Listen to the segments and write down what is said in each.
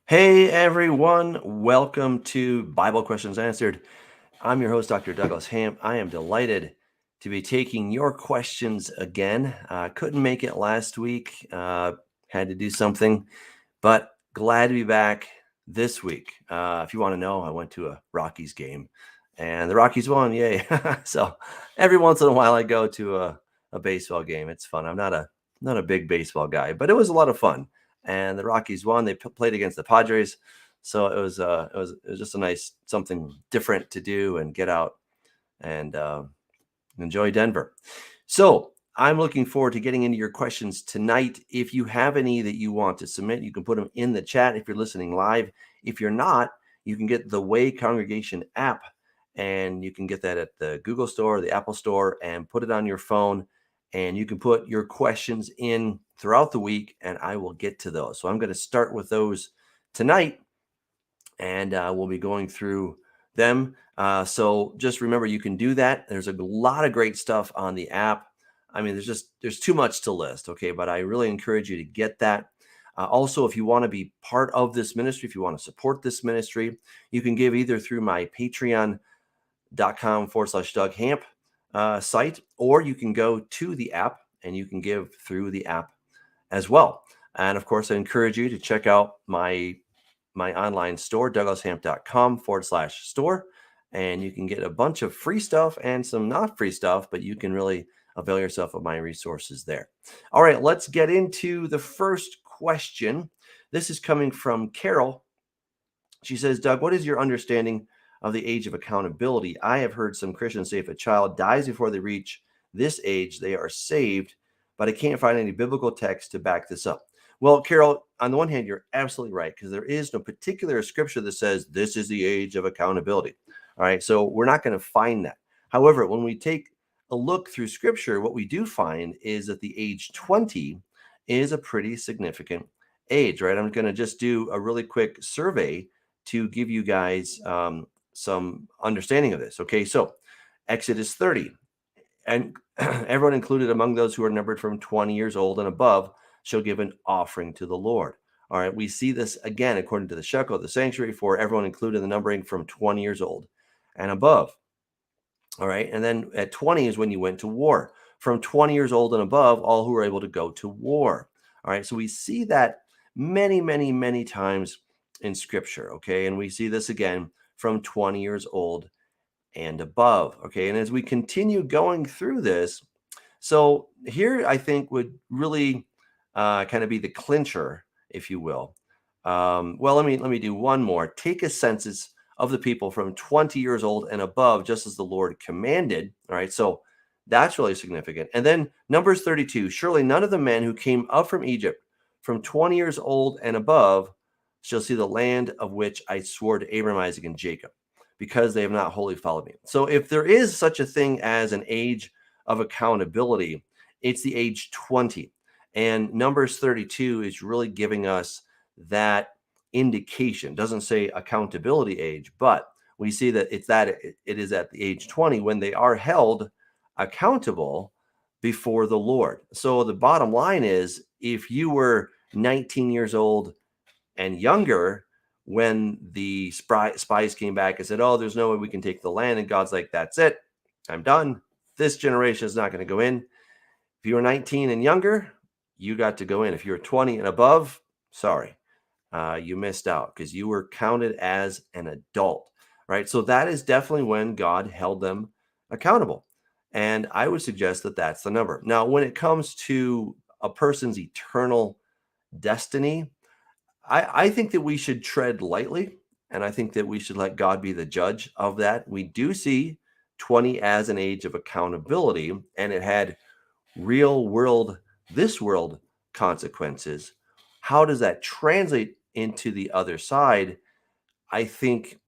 Hey everyone, welcome to Bible Questions Answered. I'm your host, Dr. Douglas Hamp. I am delighted to be taking your questions again. Couldn't make it last week, had to do something, but glad to be back this week. If you want to know, I went to a Rockies game and the Rockies won. Yay. So every once in a while I go to a baseball game. It's fun. I'm not a big baseball guy, but it was a lot of fun. And the Rockies won. They played against the Padres, so it was just a nice something different to do and get out and enjoy Denver. So I'm looking forward to getting into your questions tonight. If you have any that you want to submit, you can put them in the chat if you're listening live. If you're not, you can get the Way Congregation app, and you can get that at the Google Store, the Apple Store, and put it on your phone. And you can put your questions in throughout the week, and I will get to those. So I'm going to start with those tonight, and we'll be going through them. So just remember, you can do that. There's a lot of great stuff on the app. I mean, there's too much to list, okay? But I really encourage you to get that. Also, if you want to be part of this ministry, if you want to support this ministry, you can give either through my patreon.com/Doug Hamp site, or you can go to the app and you can give through the app as well. And of course, I encourage you to check out my online store, douglashamp.com/store. And you can get a bunch of free stuff and some not free stuff, but you can really avail yourself of my resources there. All right, let's get into the first question. This is coming from Carol. She says, Doug, what is your understanding of the age of accountability? I have heard some Christians say if a child dies before they reach this age, they are saved, but I can't find any biblical text to back this up. Well, Carol, on the one hand, you're absolutely right, because there is no particular scripture that says this is the age of accountability. All right, so we're not going to find that. However, when we take a look through scripture, what we do find is that the age 20 is a pretty significant age, right? I'm going to just do a really quick survey to give you guys some understanding of this. Okay, so Exodus 30, and everyone included among those who are numbered from 20 years old and above shall give an offering to the Lord. All right, we see this again according to the shekel of the sanctuary for everyone included in the numbering from 20 years old and above. All right, and then at 20 is when you went to war. From 20 years old and above, all who were able to go to war. All right, so we see that many, many, many times in scripture. Okay, and we see this again from 20 years old and above. Okay, and as we continue going through this, so here I think would really kind of be the clincher, if you will. Well, let me do one more. Take a census of the people from 20 years old and above, just as the Lord commanded. All right, so that's really significant. And then Numbers 32. Surely none of the men who came up from Egypt from 20 years old and above shall see the land of which I swore to Abraham, Isaac, and Jacob, because they have not wholly followed me. So if there is such a thing as an age of accountability, it's the age 20. And Numbers 32 is really giving us that indication. Doesn't say accountability age, but we see that it is at the age 20 when they are held accountable before the Lord. So the bottom line is, if you were 19 years old and younger when the spies came back and said, oh, there's no way we can take the land, and God's like, that's it, I'm done, this generation is not going to go in. If you were 19 and younger, you got to go in. If you were 20 and above, sorry, you missed out, because you were counted as an adult, right? So that is definitely when God held them accountable. And I would suggest that that's the number. Now, when it comes to a person's eternal destiny, I think that we should tread lightly, and I think that we should let God be the judge of that. We do see 20 as an age of accountability, and it had real world, this world consequences. How does that translate into the other side? I think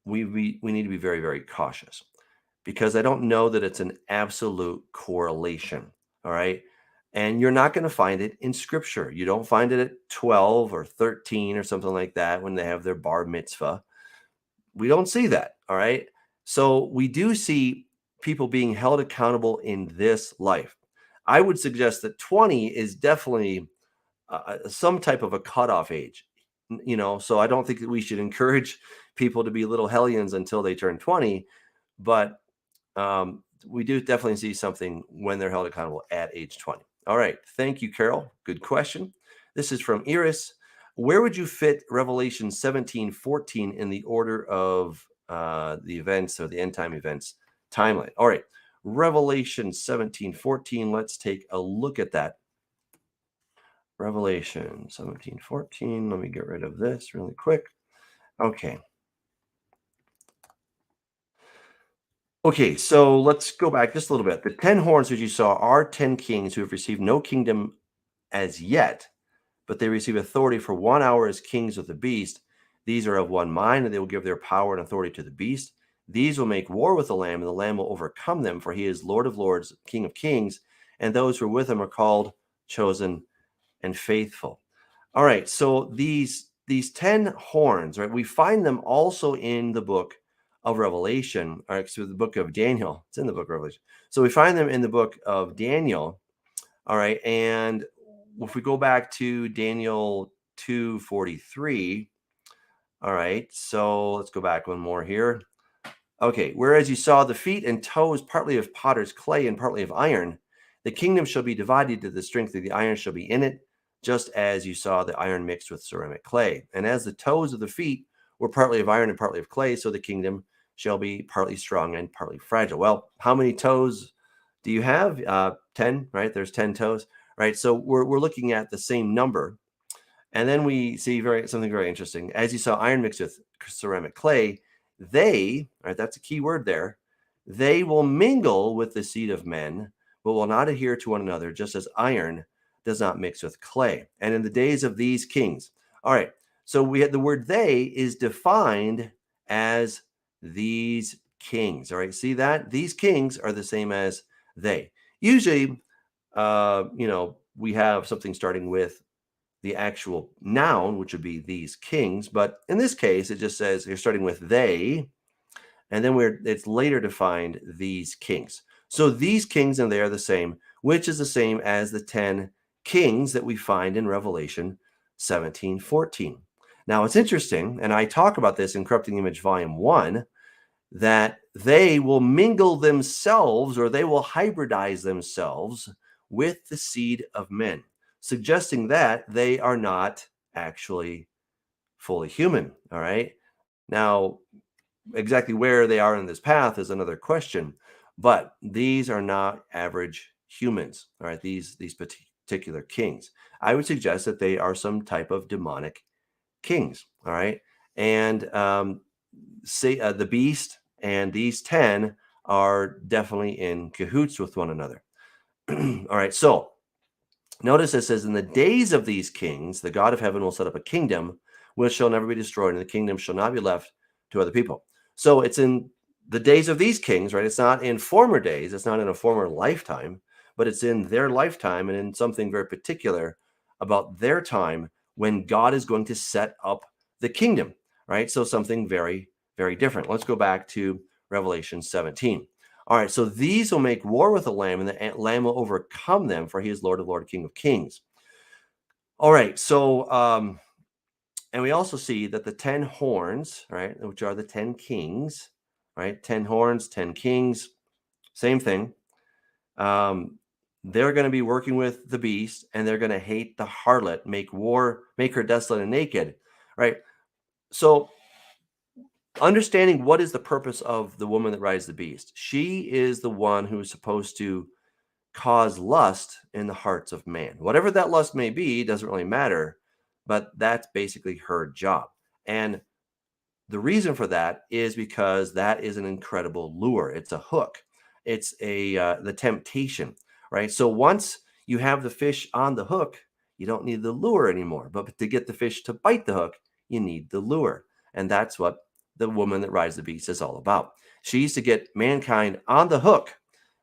we need to be very, very cautious, because I don't know that it's an absolute correlation. All right. And you're not going to find it in scripture. You don't find it at 12 or 13 or something like that when they have their bar mitzvah. We don't see that. All right. So we do see people being held accountable in this life. I would suggest that 20 is definitely some type of a cutoff age. So I don't think that we should encourage people to be little hellions until they turn 20, but we do definitely see something when they're held accountable at age 20. All right. Thank you, Carol. Good question. This is from Iris. Where would you fit Revelation 17:14 in the order of the events or the end time events timeline? All right. Revelation 17:14. Let's take a look at that. Revelation 17:14. Let me get rid of this really quick. Okay. Okay, so let's go back just a little bit. The 10 horns which you saw are 10 kings who have received no kingdom as yet, but they receive authority for 1 hour as kings of the beast. These are of one mind, and they will give their power and authority to the beast. These will make war with the Lamb, and the Lamb will overcome them, for he is Lord of lords, King of kings, and those who are with him are called, chosen, and faithful. All right, so these 10 horns, right? We find them also in the book of Revelation, or actually the book of Daniel. It's in the book of Revelation. So we find them in the book of Daniel. All right, and if we go back to Daniel 2:43, all right, so let's go back one more here. Okay, whereas you saw the feet and toes partly of potter's clay and partly of iron, the kingdom shall be divided to the strength of the iron shall be in it, just as you saw the iron mixed with ceramic clay. And as the toes of the feet were partly of iron and partly of clay, so the kingdom shall be partly strong and partly fragile. Well, how many toes do you have? 10, right? There's 10 toes, right? So we're looking at the same number. And then we see something very interesting. As you saw iron mixed with ceramic clay, they, right, that's a key word there, they will mingle with the seed of men, but will not adhere to one another, just as iron does not mix with clay. And in the days of these kings, all right, so we had the word they is defined as these kings. All right, see that? These kings are the same as they. Usually, we have something starting with the actual noun, which would be these kings. But in this case, it just says you're starting with they, and then it's later defined these kings. So these kings and they are the same, which is the same as the 10 kings that we find in Revelation 17:14. Now it's interesting, and I talk about this in Corrupting the Image Volume 1, that they will mingle themselves or they will hybridize themselves with the seed of men, suggesting that they are not actually fully human. All right. Now, exactly where they are in this path is another question, but these are not average humans. All right. These particular kings. I would suggest that they are some type of demonic kings. All right. And say the beast and these 10 are definitely in cahoots with one another. All right. So notice it says, in the days of these kings, the God of heaven will set up a kingdom which shall never be destroyed, and the kingdom shall not be left to other people. So it's in the days of these kings, right? It's not in former days. It's not in a former lifetime, but it's in their lifetime and in something very particular about their time when God is going to set up the kingdom, right? So something very, very different. Let's go back to Revelation 17. All right, so these will make war with the Lamb, and the Lamb will overcome them, for he is Lord of Lords, King of Kings. All right, so, and we also see that the 10 horns, right, which are the 10 kings, right, 10 horns, 10 kings, same thing. They're going to be working with the beast, and they're going to hate the harlot, make her desolate and naked, right? So understanding what is the purpose of the woman that rides the beast. She is the one who is supposed to cause lust in the hearts of man. Whatever that lust may be, doesn't really matter, but that's basically her job. And the reason for that is because that is an incredible lure. It's a hook. It's the temptation, right? So once you have the fish on the hook, you don't need the lure anymore. But to get the fish to bite the hook, you need the lure. And that's what the woman that rides the beast is all about. She's to get mankind on the hook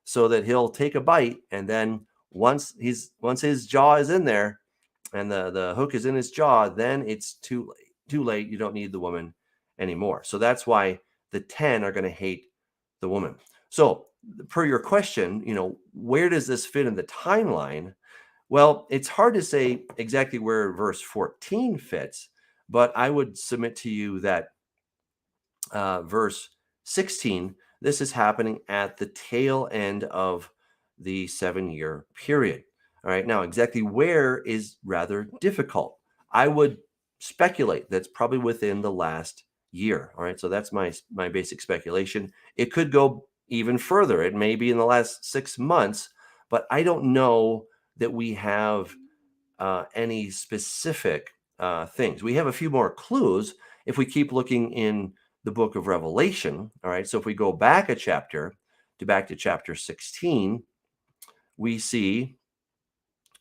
so that he'll take a bite, and then once his jaw is in there and the hook is in his jaw, then it's too late. You don't need the woman anymore. So that's why the 10 are going to hate the woman. So per your question, where does this fit in the timeline? Well, it's hard to say exactly where verse 14 fits, But I would submit to you that verse 16, this is happening at the tail end of the 7-year period. All right. Now, exactly where is rather difficult. I would speculate that's probably within the last year. All right. So that's my basic speculation. It could go even further. It may be in the last 6 months, but I don't know that we have any specific things. We have a few more clues if we keep looking in the book of Revelation. All right. So if we go back a chapter back to chapter 16, we see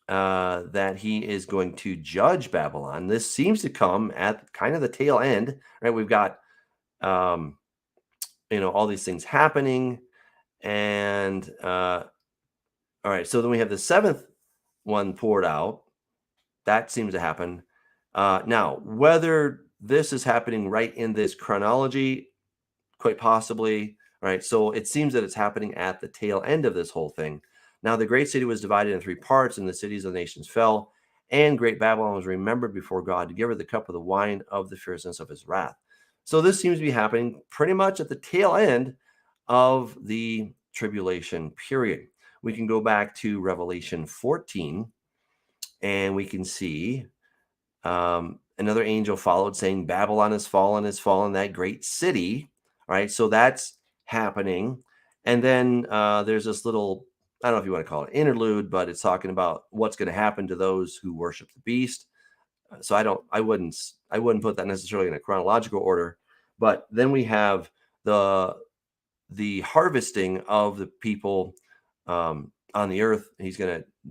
that he is going to judge Babylon. This seems to come at kind of the tail end, right? We've got, um, all these things happening. And all right. So then we have the seventh one poured out. That seems to happen. Now, whether this is happening right in this chronology, quite possibly, right? So it seems that it's happening at the tail end of this whole thing. Now, the great city was divided in 3 parts, and the cities of the nations fell, and great Babylon was remembered before God to give her the cup of the wine of the fierceness of his wrath. So this seems to be happening pretty much at the tail end of the tribulation period. We can go back to Revelation 14, and we can see another angel followed saying, Babylon has fallen, that great city. All right. So that's happening. And then there's this little, I don't know if you want to call it interlude, but it's talking about what's going to happen to those who worship the beast. So I wouldn't put that necessarily in a chronological order. But then we have the harvesting of the people on the earth.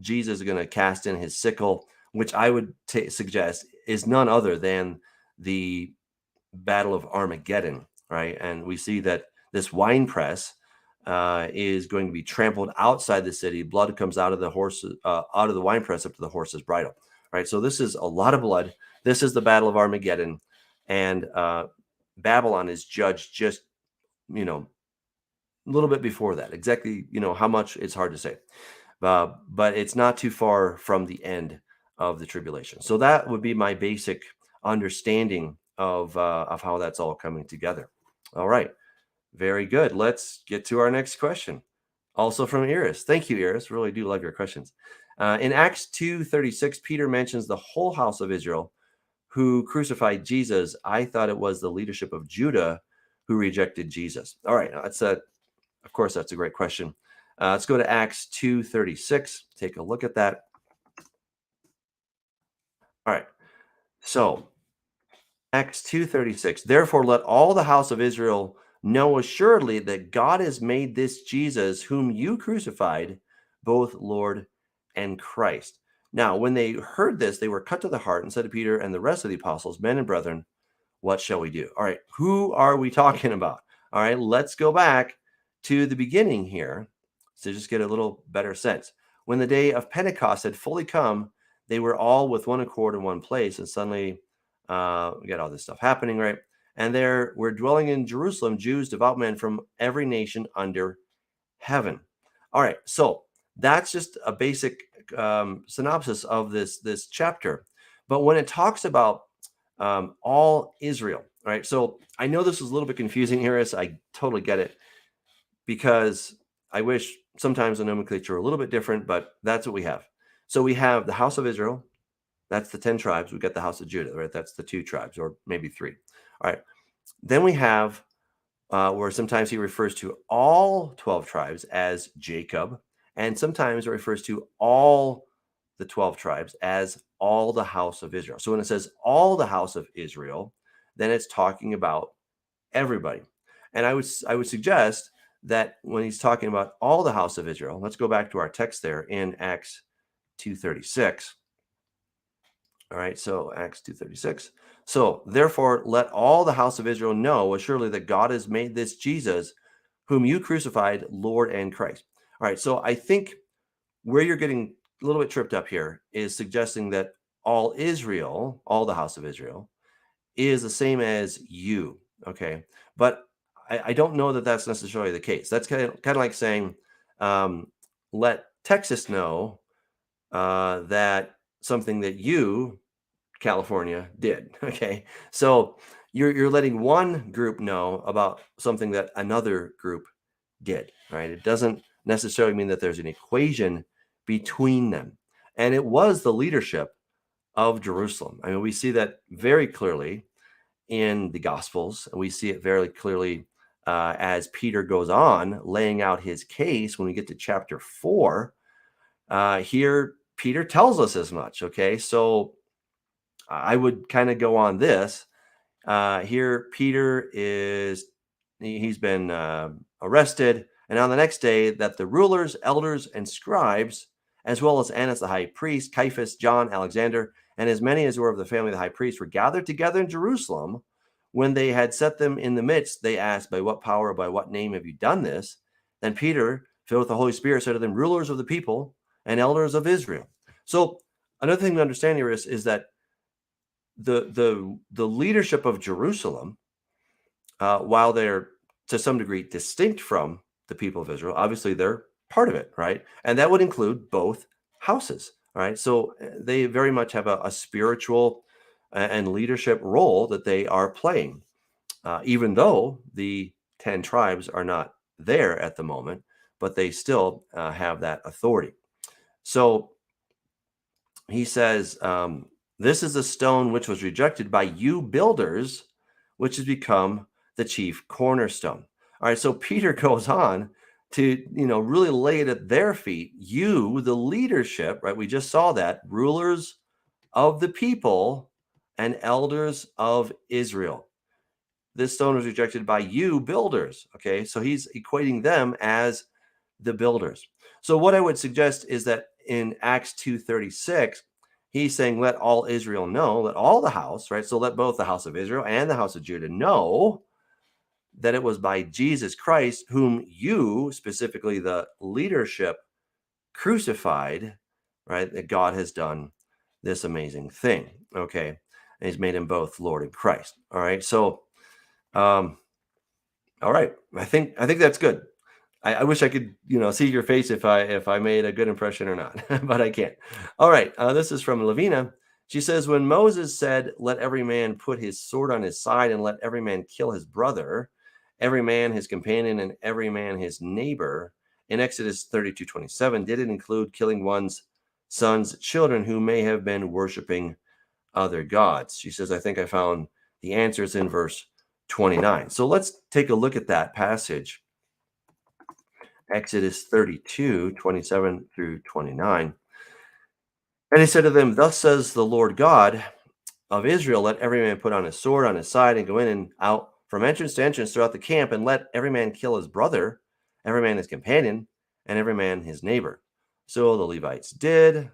Jesus is going to cast in his sickle, which I would suggest is none other than the Battle of Armageddon, right? And we see that this wine press is going to be trampled outside the city. Blood comes out of the out of the wine press up to the horse's bridle, right? So this is a lot of blood. This is the Battle of Armageddon, and Babylon is judged just, a little bit before that. Exactly, how much, it's hard to say. But it's not too far from the end of the tribulation. So that would be my basic understanding of how that's all coming together. All right, very good. Let's get to our next question. Also from Iris. Thank you, Iris. Really do love your questions. In Acts 2:36, Peter mentions the whole house of Israel who crucified Jesus. I thought it was the leadership of Judah who rejected Jesus. All right, of course, that's a great question. Let's go to Acts 2:36. Take a look at that. All right. So Acts 2:36. Therefore, let all the house of Israel know assuredly that God has made this Jesus, whom you crucified, both Lord and Christ. Now, when they heard this, they were cut to the heart and said to Peter and the rest of the apostles, men and brethren, what shall we do? All right. Who are we talking about? All right. Let's go back to the beginning here to just get a little better sense. When the day of Pentecost had fully come, they were all with one accord in one place, and suddenly we got all this stuff happening, right? And there were dwelling in Jerusalem Jews, devout men from every nation under heaven. All right, so that's just a basic synopsis of this chapter. But when it talks about all Israel, right? So I know this is a little bit confusing, Iris. I totally get it, because I wish sometimes the nomenclature a little bit different, but that's what we have. So we have the house of Israel. That's the 10 tribes. We've got the house of Judah, right? That's the 2 tribes, or maybe 3. All right. Then we have where sometimes he refers to all 12 tribes as Jacob, and sometimes it refers to all the 12 tribes as all the house of Israel. So when it says all the house of Israel, then it's talking about everybody. And I would suggest that when he's talking about all the house of Israel, let's go back to our text there in Acts 2:36. All right, so Acts 2:36. So therefore, let all the house of Israel know assuredly that God has made this Jesus, whom you crucified, Lord and Christ. All right, so I think where you're getting a little bit tripped up here is suggesting that all Israel, all the house of Israel, is the same as you. Okay, but I don't know that that's necessarily the case. That's kind of like saying, let Texas know that something that you California did. Okay. So you're letting one group know about something that another group did, right? It doesn't necessarily mean that there's an equation between them. And it was the leadership of Jerusalem. I mean, we see that very clearly in the Gospels, and we see it very clearly as Peter goes on laying out his case when we get to chapter 4. Here, Peter tells us as much. Okay, so I would kind of go on this. Here, Peter he's been arrested. And on the next day, that the rulers, elders, and scribes, as well as Annas the high priest, Caiaphas, John, Alexander, and as many as were of the family of the high priest, were gathered together in Jerusalem. When they had set them in the midst, they asked, by what power, by what name have you done this? Then Peter, filled with the Holy Spirit, said to them, rulers of the people and elders of Israel. So another thing to understand here is that the leadership of Jerusalem, while they're to some degree distinct from the people of Israel, obviously they're part of it, right? And that would include both houses, right? So they very much have a spiritual and leadership role that they are playing, even though the 10 tribes are not there at the moment, but they still have that authority. So he says, this is a stone which was rejected by you builders, which has become the chief cornerstone. All right, so Peter goes on to, really lay it at their feet. You, the leadership, right? We just saw that, rulers of the people and elders of Israel. This stone was rejected by you builders. Okay, so he's equating them as the builders. So what I would suggest is that in Acts 2:36, he's saying, let all Israel know, let all the house, right? So let both the house of Israel and the house of Judah know that it was by Jesus Christ, whom you, specifically the leadership, crucified, right? That God has done this amazing thing. Okay. And he's made him both Lord and Christ. All right. So, all right. I think that's good. I wish I could, see your face if I made a good impression or not, but I can't. All right. This is from Lavina. She says, when Moses said, let every man put his sword on his side and let every man kill his brother, every man his companion, and every man his neighbor, in Exodus 32:27, did it include killing one's son's children who may have been worshiping other gods? She says, I think I found the answers in verse 29. So let's take a look at that passage. Exodus 32:27 through 29. And he said to them, thus says the Lord God of Israel, let every man put on his sword on his side and go in and out from entrance to entrance throughout the camp, and let every man kill his brother, every man his companion, and every man his neighbor. So the Levites did.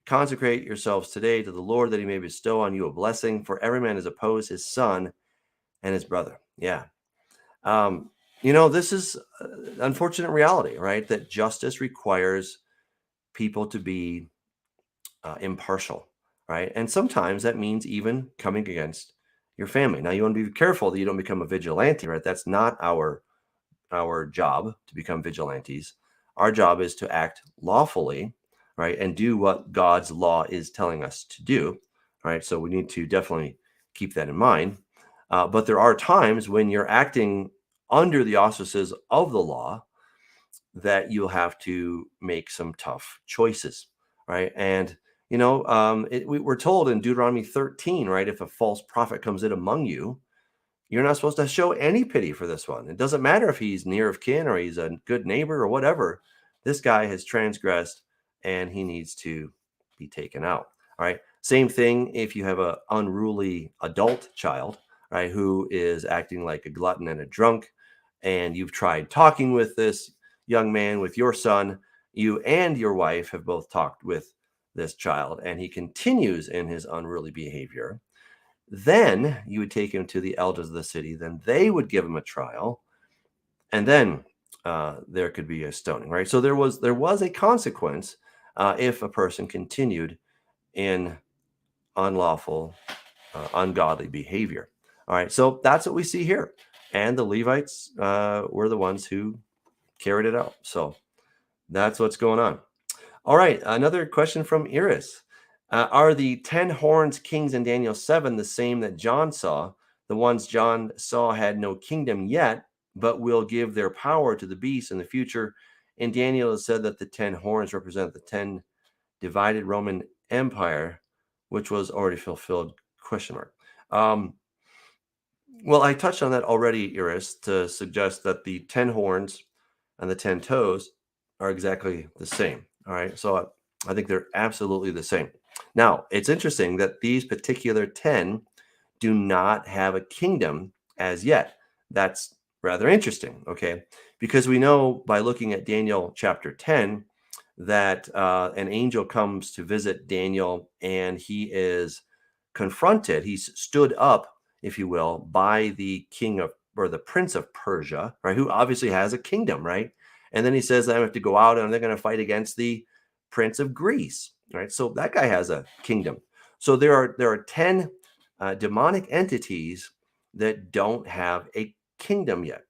Consecrate yourselves today to the Lord, that he may bestow on you a blessing, for every man is opposed his son and his brother. Yeah. This is unfortunate reality, right? That justice requires people to be impartial, right? And sometimes that means even coming against your family. Now, you want to be careful that you don't become a vigilante, right? That's not our job to become vigilantes. Our job is to act lawfully, right? And do what God's law is telling us to do, right? So we need to definitely keep that in mind. But there are times when you're acting under the auspices of the law that you'll have to make some tough choices, right? And we're told in Deuteronomy 13, right? If a false prophet comes in among you, you're not supposed to show any pity for this one. It doesn't matter if he's near of kin or he's a good neighbor or whatever. This guy has transgressed and he needs to be taken out. All right. Same thing if you have an unruly adult child, right, who is acting like a glutton and a drunk, and you've tried talking with this young man, with your son. You and your wife have both talked with this child, and he continues in his unruly behavior. Then you would take him to the elders of the city. Then they would give him a trial, and then there could be a stoning, right? So there was a consequence if a person continued in unlawful, ungodly behavior. All right, so that's what we see here, and the Levites were the ones who carried it out. So that's what's going on. All right, another question from Iris. Are the 10 horns kings in Daniel 7 the same that John saw? The ones John saw had no kingdom yet, but will give their power to the beast in the future. In Daniel, it said that the 10 horns represent the 10 divided Roman Empire, which was already fulfilled? Question mark. Well, I touched on that already, Iris, to suggest that the 10 horns and the 10 toes are exactly the same. All right. So I think they're absolutely the same. Now, it's interesting that these particular 10 do not have a kingdom as yet. That's rather interesting. Okay. Because we know by looking at Daniel chapter 10 that an angel comes to visit Daniel and he is confronted. He's stood up, if you will, by the king of, or the prince of Persia, right? Who obviously has a kingdom, right? And then he says, I have to go out and they're going to fight against the prince of Greece, right? So that guy has a kingdom. So there are 10 demonic entities that don't have a kingdom yet.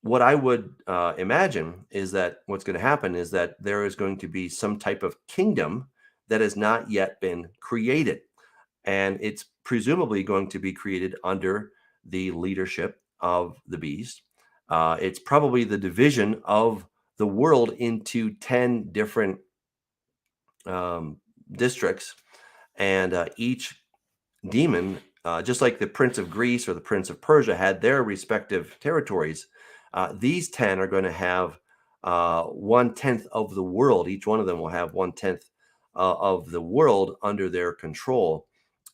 What I would imagine is that what's going to happen is that there is going to be some type of kingdom that has not yet been created. And it's presumably going to be created under the leadership of the beast. It's probably the division of the world into 10 different districts. And each demon, just like the prince of Greece or the prince of Persia had their respective territories, these 10 are going to have 1/10 of the world. Each one of them will have 1/10 of the world under their control,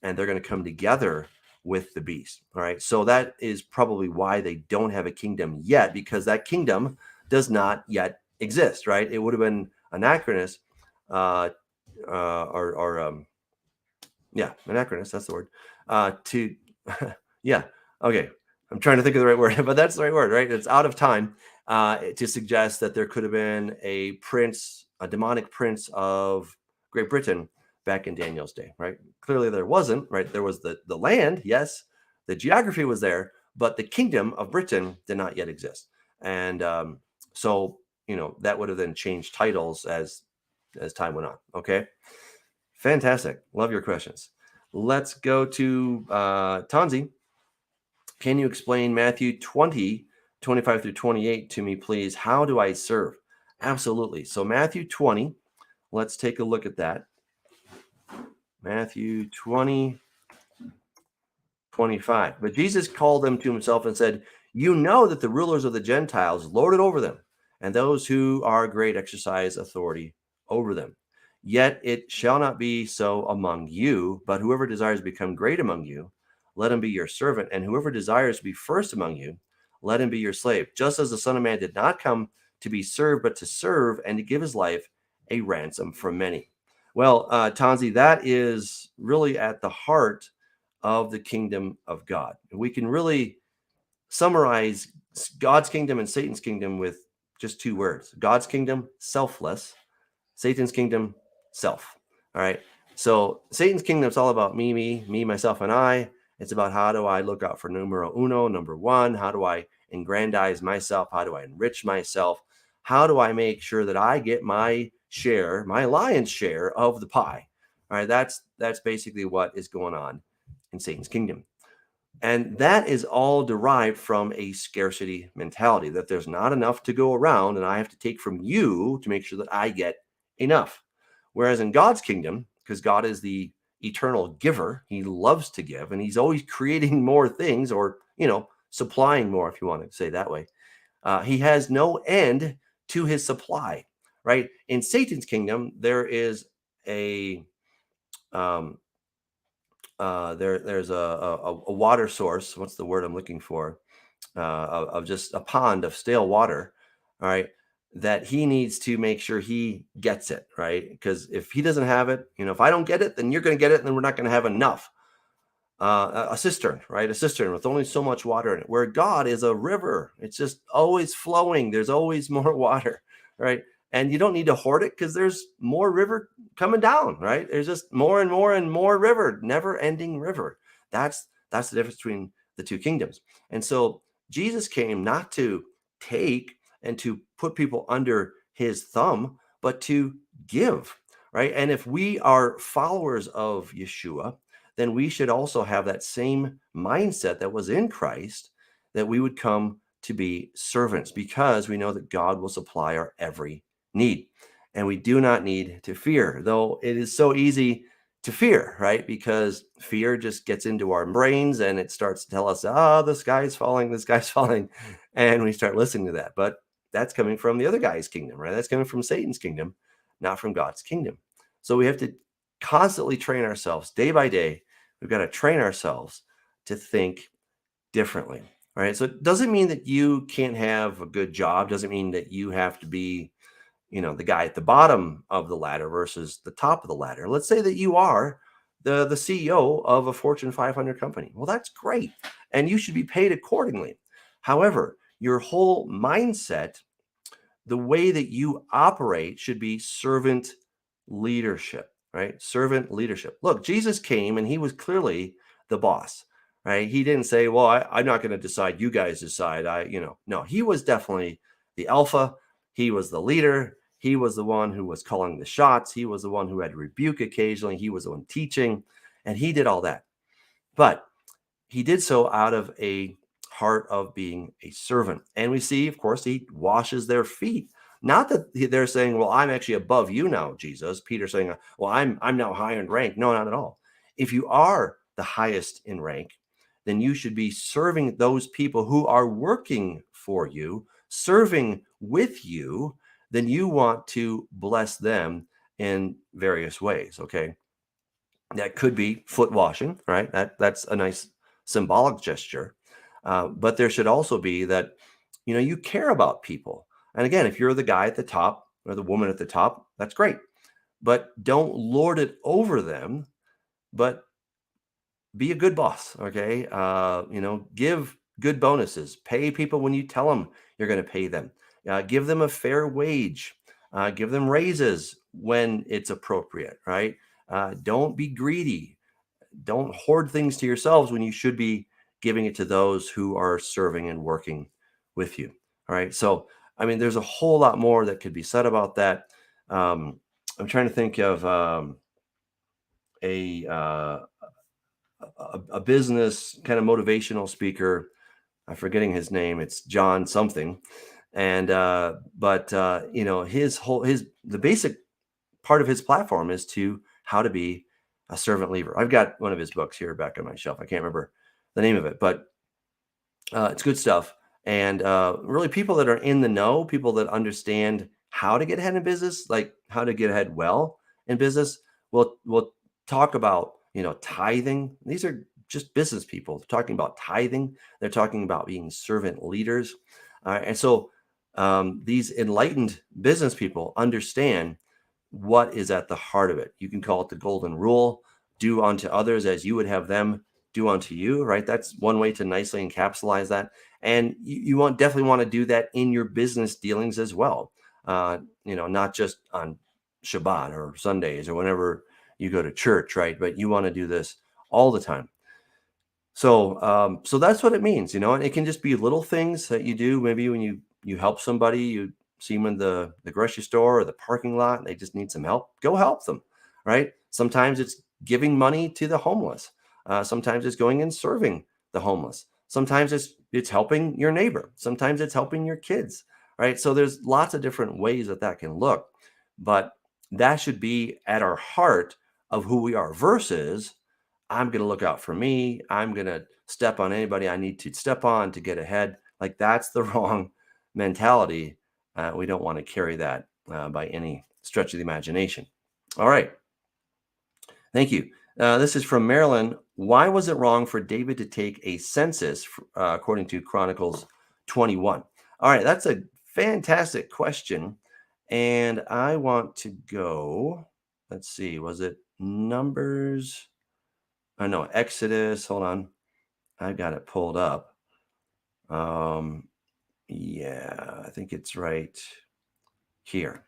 and they're going to come together with the beast. All right. So that is probably why they don't have a kingdom yet, because that kingdom does not yet exist. Right. It would have been anachronous, or yeah, anachronous. That's the word. To yeah. Okay. I'm trying to think of the right word, but that's the right word, right? It's out of time to suggest that there could have been a prince, a demonic prince of Great Britain back in Daniel's day, right? Clearly there wasn't, right? There was the land, yes, the geography was there, but the kingdom of Britain did not yet exist. And so, that would have then changed titles as time went on. Okay. Fantastic. Love your questions. Let's go to Tanzi. Can you explain Matthew 20, 25 through 28 to me, please? How do I serve? Absolutely. So Matthew 20, let's take a look at that. Matthew 20, 25. But Jesus called them to himself and said, you know that the rulers of the Gentiles lord it over them, and those who are great exercise authority over them. Yet it shall not be so among you, but whoever desires to become great among you, let him be your servant, and whoever desires to be first among you, let him be your slave. Just as the Son of Man did not come to be served, but to serve and to give his life a ransom for many. Well, Tanzi, that is really at the heart of the kingdom of God. We can really summarize God's kingdom and Satan's kingdom with just two words. God's kingdom, selfless. Satan's kingdom, self. All right. So Satan's kingdom is all about me, myself, and I. It's about how do I look out for numero uno, number one? How do I aggrandize myself? How do I enrich myself? How do I make sure that I get my share, my lion's share of the pie? All right. That's basically what is going on in Satan's kingdom. And that is all derived from a scarcity mentality, that there's not enough to go around and I have to take from you to make sure that I get enough. Whereas in God's kingdom, because God is the eternal giver, he loves to give, and he's always creating more things, or, supplying more, if you want to say that way. He has no end to his supply, right? In Satan's kingdom, there is a there's a water source. What's the word I'm looking for? Of just a pond of stale water. All right. That he needs to make sure he gets it, right? Because if he doesn't have it, if I don't get it, then you're going to get it, and then we're not going to have enough. A cistern, right? A cistern with only so much water in it, where God is a river. It's just always flowing. There's always more water, right? And you don't need to hoard it because there's more river coming down, right? There's just more and more and more river, never ending river. That's the difference between the two kingdoms. And so Jesus came not to take and to put people under his thumb, but to give, right? And if we are followers of Yeshua, then we should also have that same mindset that was in Christ, that we would come to be servants, because we know that God will supply our every need. And we do not need to fear, though it is so easy to fear, right? Because fear just gets into our brains and it starts to tell us, the sky's falling, the sky's falling. And we start listening to that. But that's coming from the other guy's kingdom, right? That's coming from Satan's kingdom, not from God's kingdom. So we have to constantly train ourselves day by day. We've got to train ourselves to think differently, right? So it doesn't mean that you can't have a good job, doesn't mean that you have to be, the guy at the bottom of the ladder versus the top of the ladder. Let's say that you are the CEO of a Fortune 500 company. Well, that's great. And you should be paid accordingly. However, your whole mindset, the way that you operate, should be servant leadership, right? Servant leadership. Look, Jesus came and he was clearly the boss, right? He didn't say, well, I'm not going to decide, you guys decide. No, he was definitely the alpha. He was the leader. He was the one who was calling the shots. He was the one who had to rebuke occasionally. He was the one teaching, and he did all that. But he did so out of a heart of being a servant. And we see, of course, he washes their feet. Not that they're saying, well, I'm actually above you now, Jesus. Peter saying, well, I'm now higher in rank. No, not at all. If you are the highest in rank, then you should be serving those people who are working for you, serving with you. Then you want to bless them in various ways. Okay. That could be foot washing, right? That's a nice symbolic gesture. But there should also be that, you care about people. And again, if you're the guy at the top or the woman at the top, that's great. But don't lord it over them, but be a good boss. Okay. Give good bonuses, pay people when you tell them you're going to pay them, give them a fair wage, give them raises when it's appropriate, right? Don't be greedy. Don't hoard things to yourselves when you should be giving it to those who are serving and working with you. All right. So, I mean, there's a whole lot more that could be said about that. I'm trying to think of a, uh, a business kind of motivational speaker. I'm forgetting his name. It's John something. And, the basic part of his platform is to how to be a servant leader. I've got one of his books here back on my shelf. I can't remember the name of it, but it's good stuff. And really, people that are in the know, people that understand how to get ahead in business, like how to get ahead well in business, will talk about tithing. These are just business people. They're talking about tithing. They're talking about being servant leaders, and so these enlightened business people understand what is at the heart of it. You can call it the golden rule: do unto others as you would have them do unto you, right? That's one way to nicely encapsulate that. And you definitely want to do that in your business dealings as well. Not just on Shabbat or Sundays or whenever you go to church, right? But you want to do this all the time. So that's what it means, and it can just be little things that you do. Maybe when you help somebody, you see them in the grocery store or the parking lot, and they just need some help. Go help them, right? Sometimes it's giving money to the homeless. Sometimes it's going and serving the homeless. Sometimes it's helping your neighbor. Sometimes it's helping your kids, right? So there's lots of different ways that can look, but that should be at our heart of who we are versus I'm going to look out for me. I'm going to step on anybody I need to step on to get ahead. Like that's the wrong mentality. We don't want to carry that by any stretch of the imagination. All right. Thank you. This is from Maryland. Why was it wrong for David to take a census according to Chronicles 21? All right. That's a fantastic question. And I want to go, let's see, was it Numbers? Oh, no, Exodus. Hold on. I got it pulled up. Yeah, I think it's right here,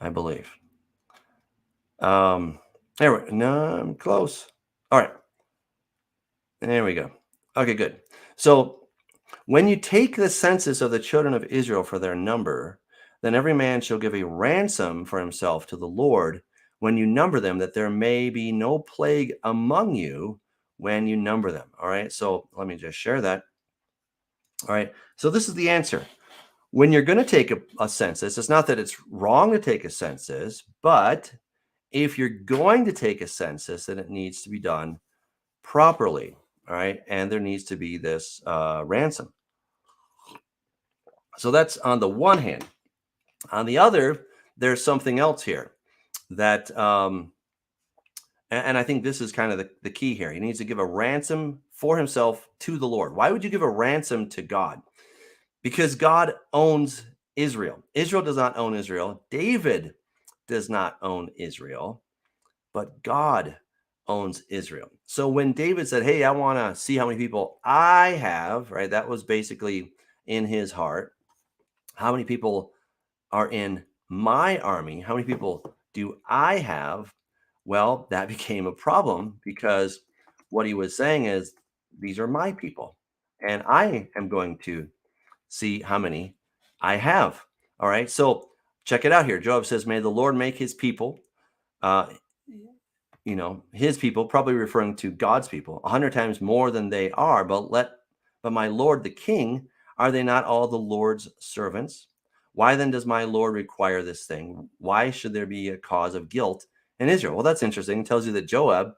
I believe. There no, I'm close. All right. There we go. Okay, good. So when you take the census of the children of Israel for their number, then every man shall give a ransom for himself to the Lord when you number them, that there may be no plague among you when you number them. All right. So let me just share that. All right. So this is the answer. When you're going to take a census, it's not that it's wrong to take a census, but if you're going to take a census, then it needs to be done properly. All right. And there needs to be this ransom. So that's on the one hand. On the other, there's something else here that, and I think this is kind of the key here. He needs to give a ransom for himself to the Lord. Why would you give a ransom to God? Because God owns Israel. Israel does not own Israel. David does not own Israel, but God owns Israel. So when David said, hey, I want to see how many people I have, right? That was basically in his heart. How many people are in my army? How many people do I have? Well, that became a problem because what he was saying is, these are my people, and I am going to see how many I have. All right. So check it out here. Job says, may the Lord make his people, uh, his people, probably referring to God's people, 100 times more than they are. But my Lord, the king, are they not all the Lord's servants? Why then does my Lord require this thing? Why should there be a cause of guilt in Israel? Well, that's interesting. It tells you that Joab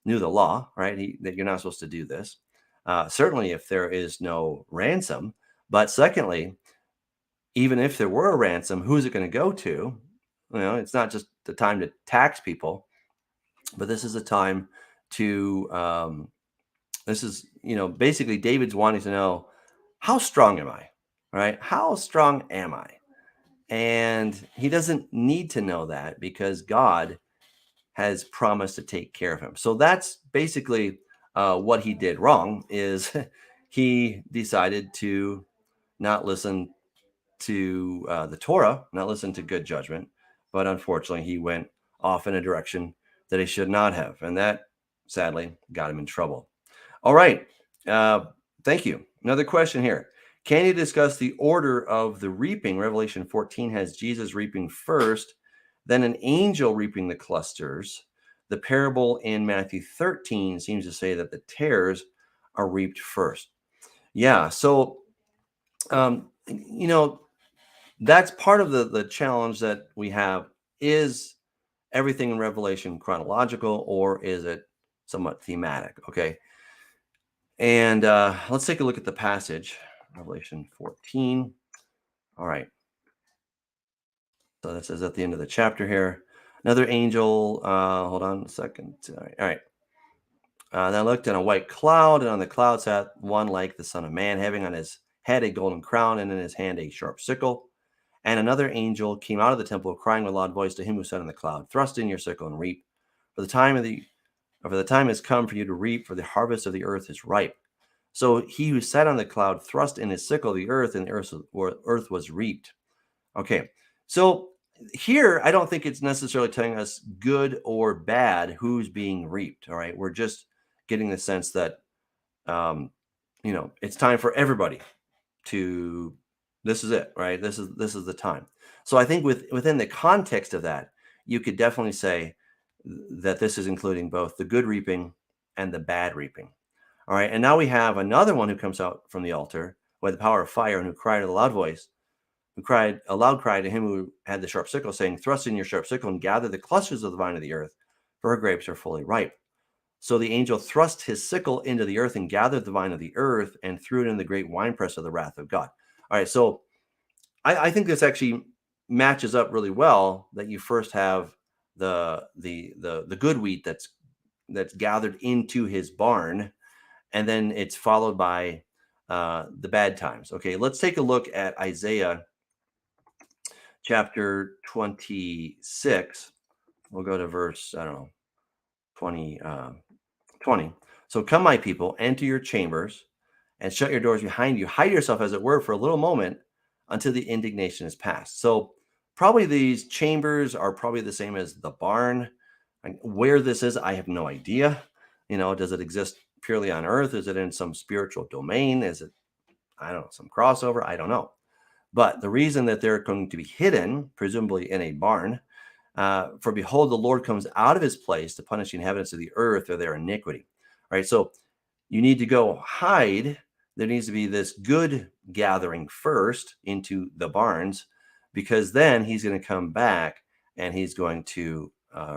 knew the law, right? That you're not supposed to do this. Certainly, if there is no ransom. But secondly, even if there were a ransom, who's it going to go to? It's not just the time to tax people, but this is a time to, basically David's wanting to know, how strong am I? Right? How strong am I? And he doesn't need to know that because God has promised to take care of him. So that's basically what he did wrong is he decided to not listen to the Torah, not listen to good judgment, but unfortunately he went off in a direction that he should not have. And that sadly got him in trouble. All right. Thank you. Another question here. Can you discuss the order of the reaping? Revelation 14 has Jesus reaping first, then an angel reaping the clusters. The parable in Matthew 13 seems to say that the tares are reaped first. Yeah. So, that's part of the challenge that we have. Is everything in Revelation chronological, or is it somewhat thematic? Okay. And let's take a look at the passage, Revelation 14. All right. So that says at the end of the chapter here, another angel, hold on a second. All right. Then I looked in a white cloud, and on the cloud sat one like the Son of Man, having on his head a golden crown, and in his hand a sharp sickle. And another angel came out of the temple, crying with a loud voice to him who sat on the cloud, thrust in your sickle and reap. For the time has come for you to reap, for the harvest of the earth is ripe. So he who sat on the cloud thrust in his sickle the earth, and the earth was reaped. Okay, so here I don't think it's necessarily telling us good or bad who's being reaped. All right, we're just getting the sense that it's time for everybody to. This is it, right? This is the time. So I think within the context of that, you could definitely say that this is including both the good reaping and the bad reaping. All right. And now we have another one who comes out from the altar with the power of fire, and who cried with a loud voice, who cried a loud cry to him who had the sharp sickle, saying, thrust in your sharp sickle and gather the clusters of the vine of the earth, for her grapes are fully ripe. So the angel thrust his sickle into the earth and gathered the vine of the earth and threw it in the great winepress of the wrath of God. All right. So I think this actually matches up really well, that you first have the good wheat that's gathered into his barn, and then it's followed by the bad times. Okay, let's take a look at Isaiah chapter 26. We'll go to verse, 20. 20. So come, my people, enter your chambers and shut your doors behind you. Hide yourself, as it were, for a little moment until the indignation is past. So probably these chambers are probably the same as the barn. Where this is, I have no idea. Does it exist purely on earth? Is it in some spiritual domain? Is it, I don't know, some crossover? I don't know. But the reason that they're going to be hidden, presumably in a barn, for behold, the Lord comes out of his place to punish the inhabitants of the earth for their iniquity. All right, so you need to go hide. There needs to be this good gathering first into the barns, because then he's going to come back and he's going to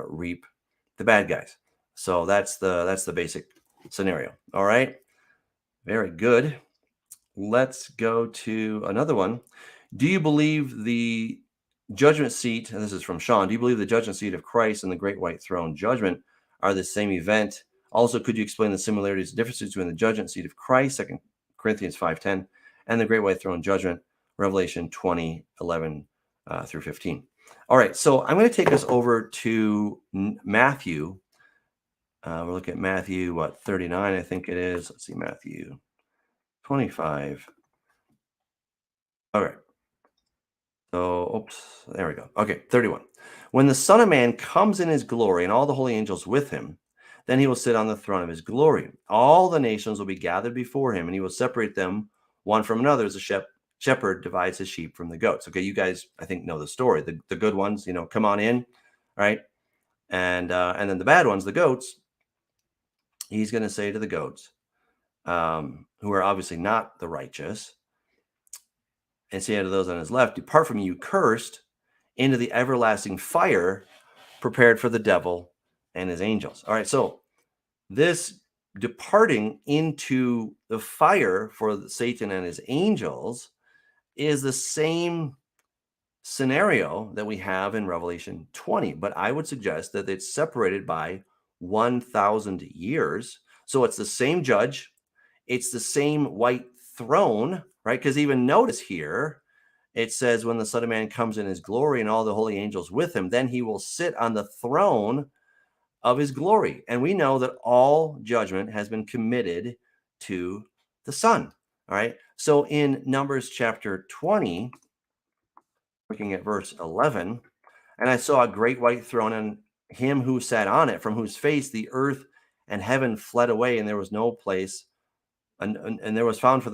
reap the bad guys. So that's the basic scenario. All right, very good. Let's go to another one. Do you believe the judgment seat, and this is from Sean, do you believe the judgment seat of Christ and the great white throne judgment are the same event? Also, could you explain the similarities and differences between the judgment seat of Christ, 2 Corinthians 5:10, and the great white throne judgment, Revelation 20:11 through 15? All right, so I'm going to take us over to Matthew. We're looking at Matthew, 39, I think it is. Let's see, Matthew 25. All right. So, oops, there we go. Okay, 31. When the Son of Man comes in his glory and all the holy angels with him, then he will sit on the throne of his glory. All the nations will be gathered before him, and he will separate them one from another as a shepherd divides his sheep from the goats. Okay, you guys, I think, know the story. The good ones, come on in, right? And then the bad ones, the goats, he's going to say to the goats, who are obviously not the righteous, and say unto those on his left, depart from me, you cursed, into the everlasting fire prepared for the devil and his angels. All right, so this departing into the fire for Satan and his angels is the same scenario that we have in Revelation 20, but I would suggest that it's separated by 1,000 years. So it's the same judge, it's the same white throne, right? Because even notice here, it says, when the Son of Man comes in his glory and all the holy angels with him, then he will sit on the throne of his glory. And we know that all judgment has been committed to the Son. All right. So in Numbers chapter 20, looking at verse 11, and I saw a great white throne and him who sat on it, from whose face the earth and heaven fled away, and there was no place, and there was found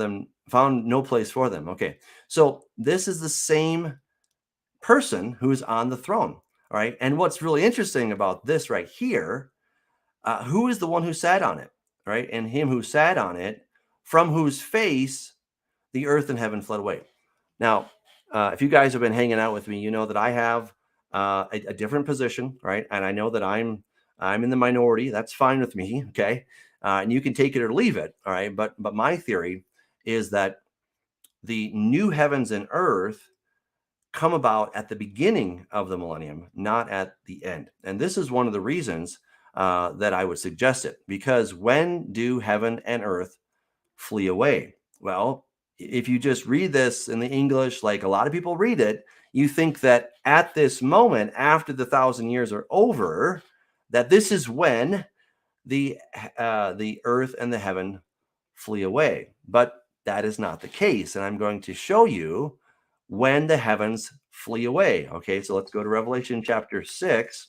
no place for them. Okay, so this is the same person who's on the throne. All right, and what's really interesting about this right here, who is the one who sat on it? Right, and him who sat on it, from whose face the earth and heaven fled away. Now, if you guys have been hanging out with me, you know that I have a different position, right? And I know that I'm in the minority. That's fine with me, okay? And you can take it or leave it, all right? But my theory is that the new heavens and earth come about at the beginning of the millennium, not at the end. And this is one of the reasons that I would suggest it, because when do heaven and earth flee away? Well, if you just read this in the English, like a lot of people read it, you think that at this moment, after the 1,000 years are over, that this is when the earth and the heaven flee away. But that is not the case. And I'm going to show you when the heavens flee away. Okay, so let's go to Revelation chapter 6.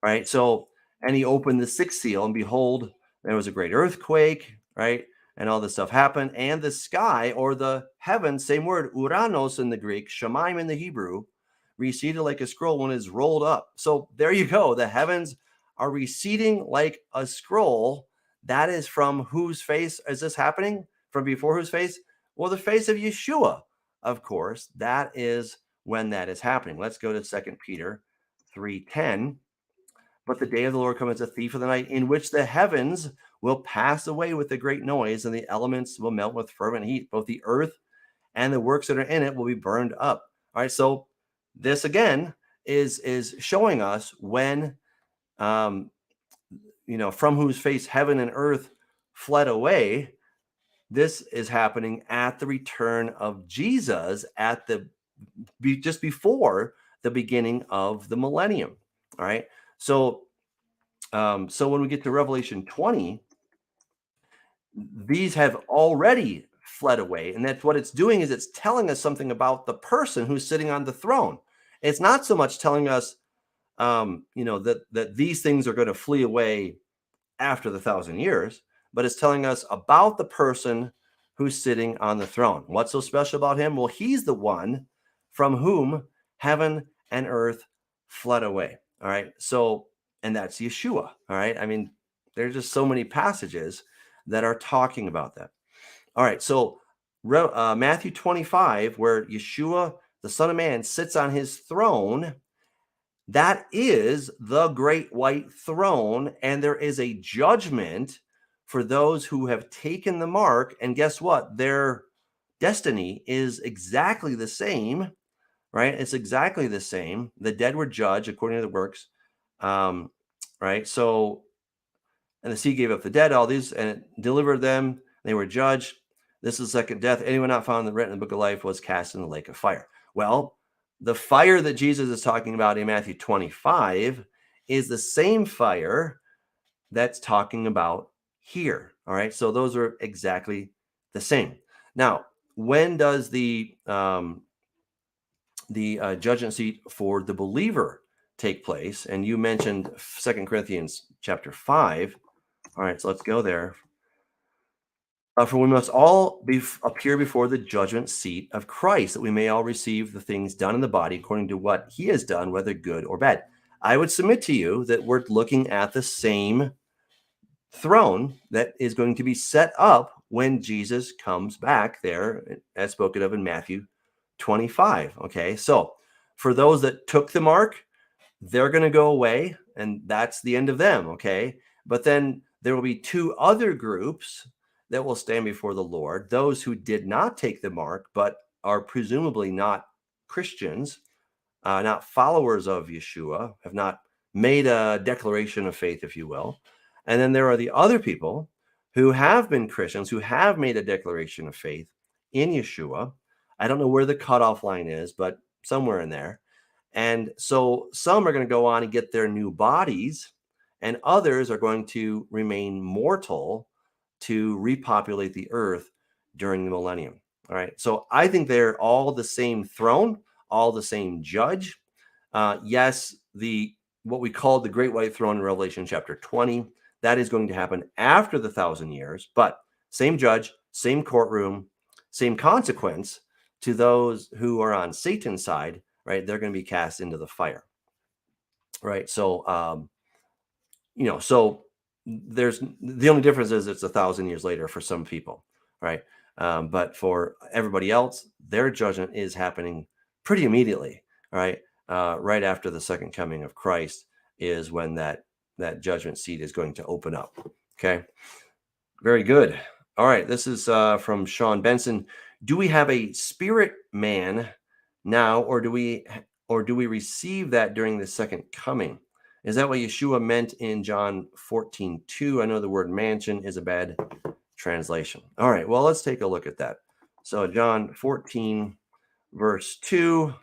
Right. So, and he opened the sixth seal, and behold, there was a great earthquake, right? And all this stuff happened. And the sky, or the heavens, same word, uranos in the Greek, shemaim in the Hebrew, receded like a scroll when it is rolled up. So there you go. The heavens are receding like a scroll. That is from whose face is this happening? From before whose face? Well, the face of Yeshua, of course. That is when that is happening. Let's go to 2 Peter 3:10. But the day of the Lord comes as a thief of the night, in which the heavens will pass away with a great noise, and the elements will melt with fervent heat. Both the earth and the works that are in it will be burned up. All right, so this again is showing us when, from whose face heaven and earth fled away. This is happening at the return of Jesus, just before the beginning of the millennium. All right. So when we get to Revelation 20, these have already fled away. And that's what it's doing, is it's telling us something about the person who's sitting on the throne. It's not so much telling us, that these things are going to flee away after the 1,000 years, but it's telling us about the person who's sitting on the throne. What's so special about him? Well, he's the one from whom heaven and earth fled away. All right. So, and that's Yeshua. All right. I mean, there's just so many passages that are talking about that. All right. So, Matthew 25, where Yeshua, the Son of Man, sits on his throne, that is the great white throne. And there is a judgment for those who have taken the mark. And guess what? Their destiny is exactly the same, right? It's exactly the same. The dead were judged according to the works, right? So, and the sea gave up the dead, all these, and it delivered them. They were judged. This is the second death. Anyone not found written in the book of life was cast in the lake of fire. Well, the fire that Jesus is talking about in Matthew 25 is the same fire that's talking about here. All right. So those are exactly the same. Now, when does the judgment seat for the believer take place? And you mentioned 2 Corinthians chapter 5. All right, so let's go there. For we must all appear before the judgment seat of Christ, that we may all receive the things done in the body according to what he has done, whether good or bad. I would submit to you that we're looking at the same throne that is going to be set up when Jesus comes back there, as spoken of in Matthew 25. Okay, so for those that took the mark, they're going to go away, and that's the end of them. Okay, but then there will be two other groups that will stand before the Lord, those who did not take the mark, but are presumably not Christians, not followers of Yeshua, have not made a declaration of faith, if you will. And then there are the other people who have been Christians, who have made a declaration of faith in Yeshua. I don't know where the cutoff line is, but somewhere in there. And so some are going to go on and get their new bodies, and others are going to remain mortal to repopulate the earth during the millennium. All right. So I think they're all the same throne, all the same judge. Yes, what we call the Great White Throne in Revelation chapter 20, that is going to happen after the 1,000 years, but same judge, same courtroom, same consequence to those who are on Satan's side, right? They're going to be cast into the fire, right? So, so there's the only difference is it's 1,000 years later for some people, right? But for everybody else, their judgment is happening pretty immediately, right? Right after the second coming of Christ is when that judgment seat is going to open up. Okay, very good. All right, this is from Sean Benson. Do we have a spirit man now, or do we receive that during the second coming? Is that what Yeshua meant in John 14:2? I know the word mansion is a bad translation. All right, well, let's take a look at that. So John 14, verse 2.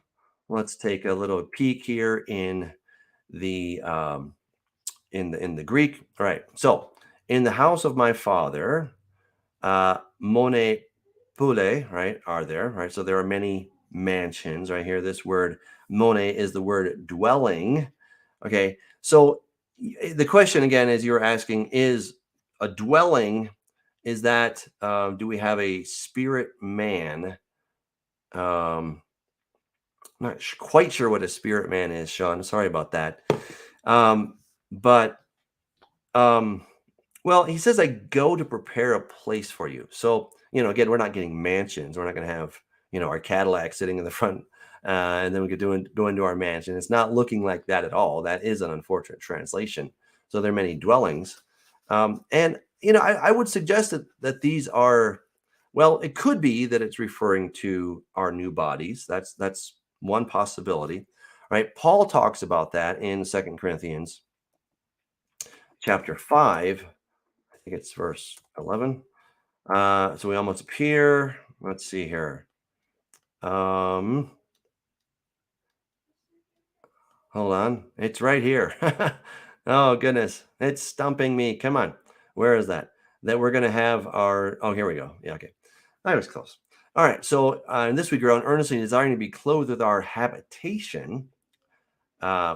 Let's take a little peek here in the in the Greek. All right, so in the house of my father, mone pule, right, are there, right? So there are many mansions right here. This word mone is the word dwelling. Okay, so the question again, as you're asking, is a dwelling, is that, do we have a spirit man? Not quite sure what a spirit man is, Sean. Sorry about that. But well, he says, I go to prepare a place for you. So, again, we're not getting mansions. We're not going to have, our Cadillac sitting in the front, and then we could go into our mansion. It's not looking like that at all. That is an unfortunate translation. So there are many dwellings. And, I would suggest that these are, well, it could be that it's referring to our new bodies. That's one possibility, right? Paul talks about that in 2 Corinthians chapter 5. I think it's verse 11. So we almost appear. Let's see here. Hold on. It's right here. Oh, goodness. It's stumping me. Come on. Where is that? That we're going to have our, oh, here we go. Yeah, okay. I was close. All right. So in this we grow in earnestly desiring to be clothed with our habitation,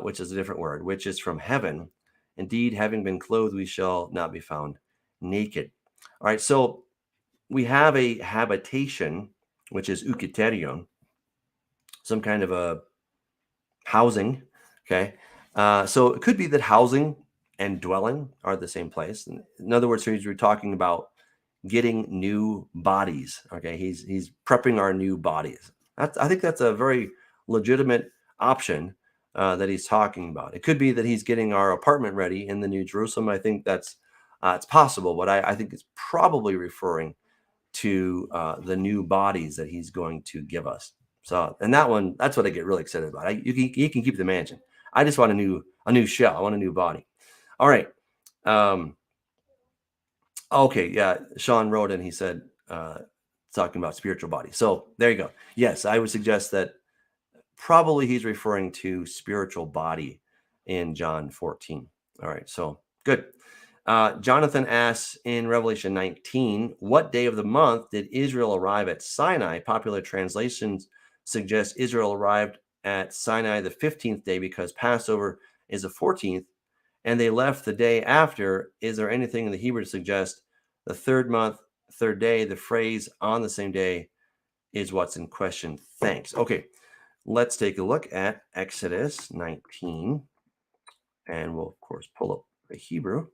which is a different word, which is from heaven. Indeed, having been clothed, we shall not be found naked. All right. So we have a habitation, which is eukaterion, some kind of a housing. Okay. So it could be that housing and dwelling are the same place. In other words, we're talking about getting new bodies. Okay. He's prepping our new bodies. I think that's a very legitimate option that he's talking about. It could be that he's getting our apartment ready in the New Jerusalem. I think that's it's possible, but I think it's probably referring to the new bodies that he's going to give us. So, and that one, that's what I get really excited about. You can keep the mansion. I just want a new shell. I want a new body. All right. Okay. Yeah. Sean wrote in. He said, talking about spiritual body. So there you go. Yes, I would suggest that probably he's referring to spiritual body in John 14. All right. So good. Jonathan asks in Revelation 19, what day of the month did Israel arrive at Sinai? Popular translations suggest Israel arrived at Sinai the 15th day because Passover is the 14th, and they left the day after. Is there anything in the Hebrew to suggest the third month, third day? The phrase on the same day is what's in question. Thanks. Okay, let's take a look at Exodus 19, and we'll, of course, pull up the Hebrew.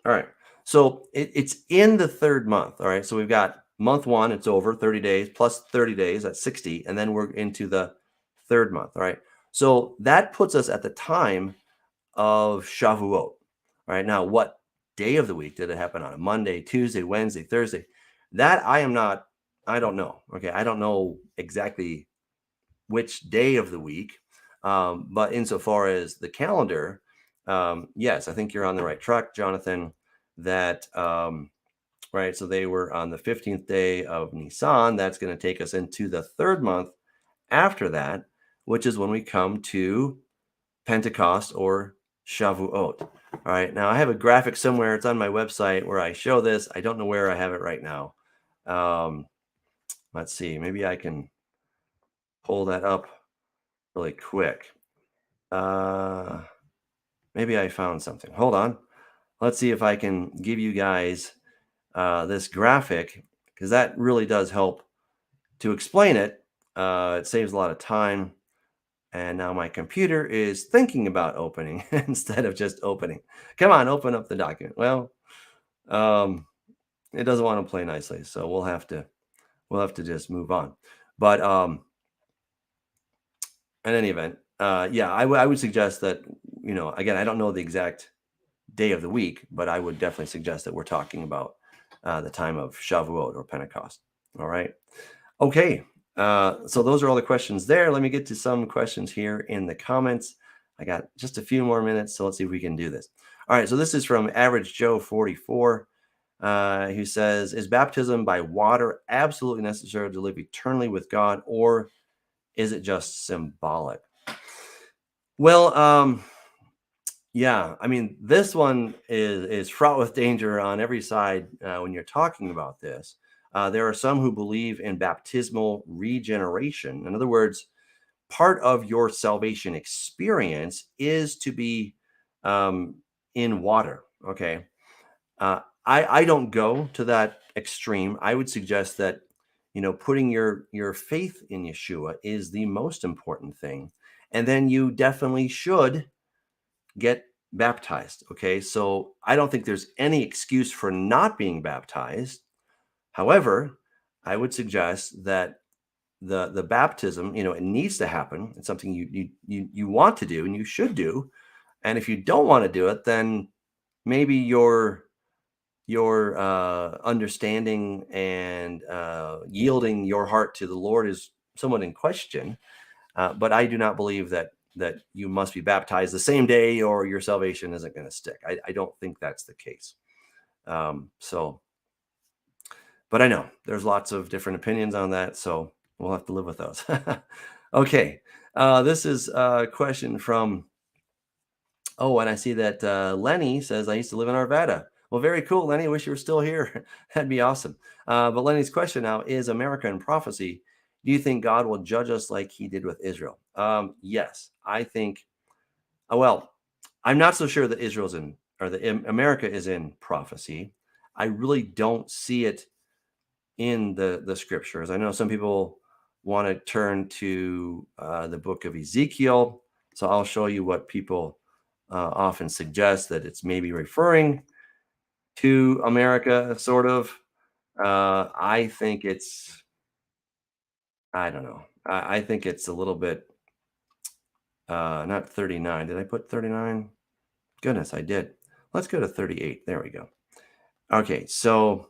All right. So it's in the third month. All right. So we've got month one, it's over 30 days plus 30 days, that's 60. And then we're into the third month. All right. So that puts us at the time of Shavuot. All right. Now, what day of the week did it happen on? A Monday, Tuesday, Wednesday, Thursday? That I don't know. Okay. I don't know exactly which day of the week. But insofar as the calendar, yes, I think you're on the right track, Jonathan. That right. So they were on the 15th day of Nisan. That's going to take us into the third month after that, which is when we come to Pentecost or Shavuot. All right. Now I have a graphic somewhere. It's on my website where I show this. I don't know where I have it right now. Let's see. Maybe I can pull that up really quick. Maybe I found something. Hold on. Let's see if I can give you guys this graphic, because that really does help to explain it. It saves a lot of time. And now my computer is thinking about opening instead of just opening. Come on, open up the document. Well, it doesn't want to play nicely, so we'll have to just move on. But in any event, yeah, I would suggest that, again, I don't know the exact day of the week, but I would definitely suggest that we're talking about the time of Shavuot or Pentecost. All right. Okay. So those are all the questions there. Let me get to some questions here in the comments. I got just a few more minutes, so let's see if we can do this. All right. So this is from Average Joe 44, who says, is baptism by water absolutely necessary to live eternally with God, or is it just symbolic? Well, yeah, I mean, this one is fraught with danger on every side when you're talking about this. There are some who believe in baptismal regeneration. In other words, part of your salvation experience is to be in water. Okay, I don't go to that extreme. I would suggest that putting your faith in Yeshua is the most important thing, and then you definitely should get baptized. Okay. So I don't think there's any excuse for not being baptized. However, I would suggest that the baptism, it needs to happen. It's something you want to do and you should do. And if you don't want to do it, then maybe your understanding and yielding your heart to the Lord is somewhat in question. But I do not believe that you must be baptized the same day or your salvation isn't going to stick. I don't think that's the case. But I know there's lots of different opinions on that, so we'll have to live with those. Okay. This is a question from, and I see that Lenny says, I used to live in Arvada. Well, very cool, Lenny. I wish you were still here. That'd be awesome. But Lenny's question now is, America in prophecy, do you think God will judge us like he did with Israel? Yes, I think, well, I'm not so sure that America is in prophecy. I really don't see it in the scriptures. I know some people want to turn to the book of Ezekiel, so I'll show you what people often suggest that it's maybe referring to America, sort of. I think it's, I don't know. I think it's a little bit, not 39. Did I put 39? Goodness, I did. Let's go to 38. There we go. Okay, so